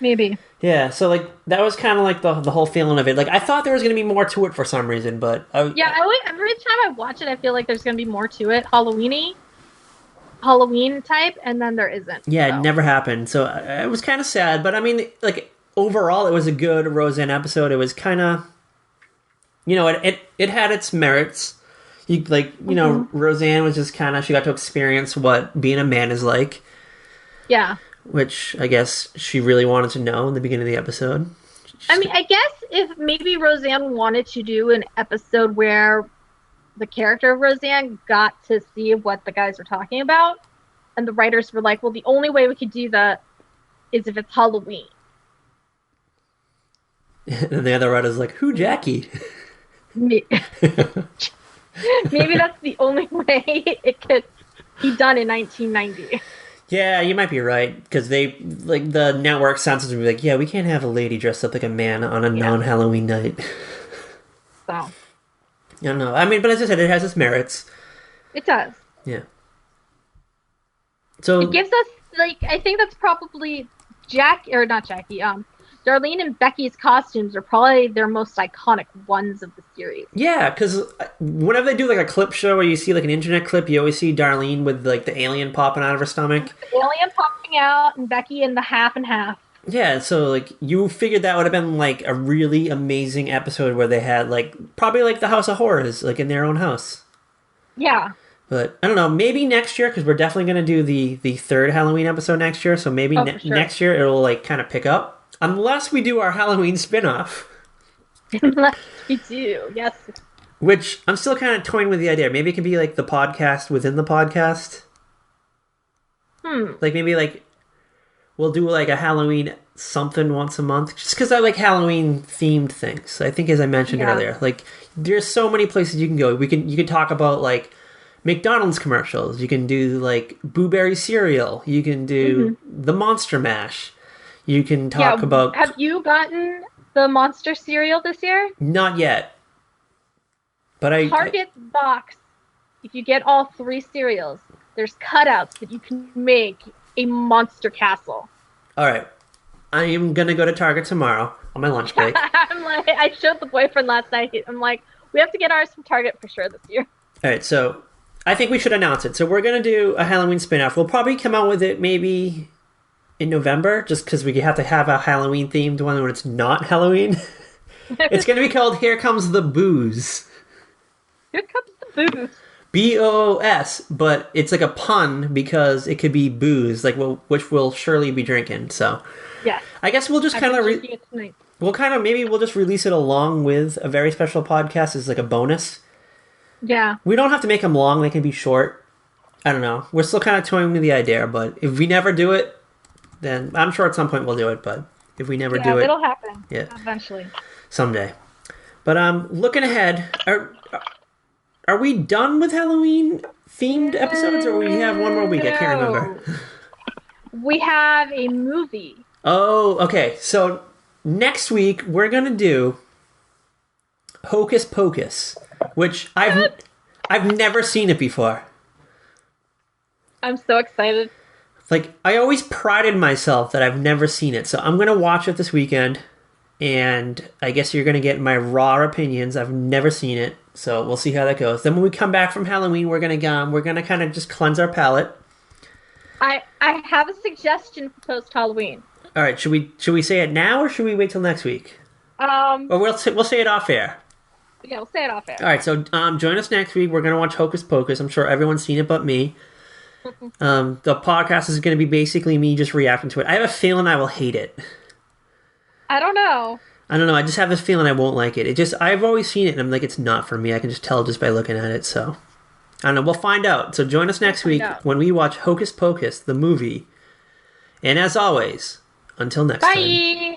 C: Maybe.
B: Yeah, so like that was kind of like the whole feeling of it. Like I thought there was going to be more to it for some reason, but
C: Every time I watch it, I feel like there's going to be more to it, Halloween type, and then there isn't.
B: Yeah,
C: so.
B: It never happened. So it was kind of sad, but I mean, like overall, it was a good Roseanne episode. It was kind of, it had its merits. Roseanne was just kind of, she got to experience what being a man is like.
C: Yeah.
B: Which I guess she really wanted to know in the beginning of the episode.
C: I mean, I guess if maybe Roseanne wanted to do an episode where the character of Roseanne got to see what the guys were talking about, and the writers were like, well, the only way we could do that is if it's Halloween.
B: And the other writer's like, who, Jackie?
C: Maybe that's the only way it could be done in 1990.
B: Yeah, you might be right, because the network censors would be like, yeah, we can't have a lady dressed up like a man on a non-Halloween night.
C: So.
B: I don't know. I mean, but as I said, it has its merits.
C: It does.
B: Yeah. So
C: it gives us, I think that's probably Darlene and Becky's costumes are probably their most iconic ones of the series.
B: Yeah, because whenever they do like a clip show where you see like an internet clip, you always see Darlene with like the alien popping out of her stomach.
C: The alien popping out and Becky in the half and half.
B: Yeah, so like you figured that would have been like a really amazing episode where they had like probably like the House of Horrors like in their own house.
C: Yeah.
B: But I don't know, maybe next year, because we're definitely going to do the third Halloween episode next year, so maybe next year it'll like kind of pick up. Unless we do our Halloween spin-off.
C: Unless we do, yes.
B: Which, I'm still kind of toying with the idea. Maybe it could be like the podcast within the podcast. Like maybe like we'll do like a Halloween something once a month. Just because I like Halloween themed things. I think as I mentioned earlier. Like there's so many places you can go. You can talk about like McDonald's commercials. You can do like Boo Berry cereal. You can do the Monster Mash. You can talk about...
C: Have you gotten the Monster cereal this year?
B: Not yet. But
C: Target box, if you get all 3 cereals, there's cutouts that you can make a monster castle.
B: Alright. I am going to go to Target tomorrow on my lunch break.
C: I showed the boyfriend last night. I'm like, we have to get ours from Target for sure this year.
B: Alright, so I think we should announce it. So we're going to do a Halloween spin-off. We'll probably come out with it maybe... in November, just because we have to have a Halloween-themed one when it's not Halloween. It's going to be called Here Comes the Booze.
C: Here comes the booze.
B: BOOS, but it's like a pun because it could be booze, like which we'll surely be drinking. So,
C: yeah,
B: I guess we'll just kind of we'll just release it along with a very special podcast as like a bonus.
C: Yeah,
B: we don't have to make them long; they can be short. I don't know. We're still kind of toying with the idea, but if we never do it, then I'm sure at some point we'll do it, but if we never do it...
C: it'll happen.
B: Yeah.
C: Eventually.
B: Someday. But looking ahead, are we done with Halloween-themed episodes, or we have one more week? I can't remember.
C: We have a movie.
B: Oh, okay. So next week, we're going to do Hocus Pocus, which I've never seen it before.
C: I'm so excited.
B: Like, I always prided myself that I've never seen it, so I'm going to watch it this weekend, and I guess you're going to get my raw opinions. I've never seen it, so we'll see how that goes. Then when we come back from Halloween, we're going to kind of just cleanse our palate.
C: I have a suggestion for post-Halloween.
B: All right, should we say it now, or should we wait till next week? Or we'll say it off air.
C: Yeah, we'll say it off air.
B: All right, so join us next week. We're going to watch Hocus Pocus. I'm sure everyone's seen it but me. The podcast is going to be basically me just reacting to it. I have a feeling I will hate it.
C: I don't know.
B: I just have this feeling I won't like it. I've always seen it and I'm like, it's not for me. I can just tell just by looking at it. So I don't know. We'll find out. So join us next week when we watch Hocus Pocus, the movie. And as always, until next time.
C: Bye.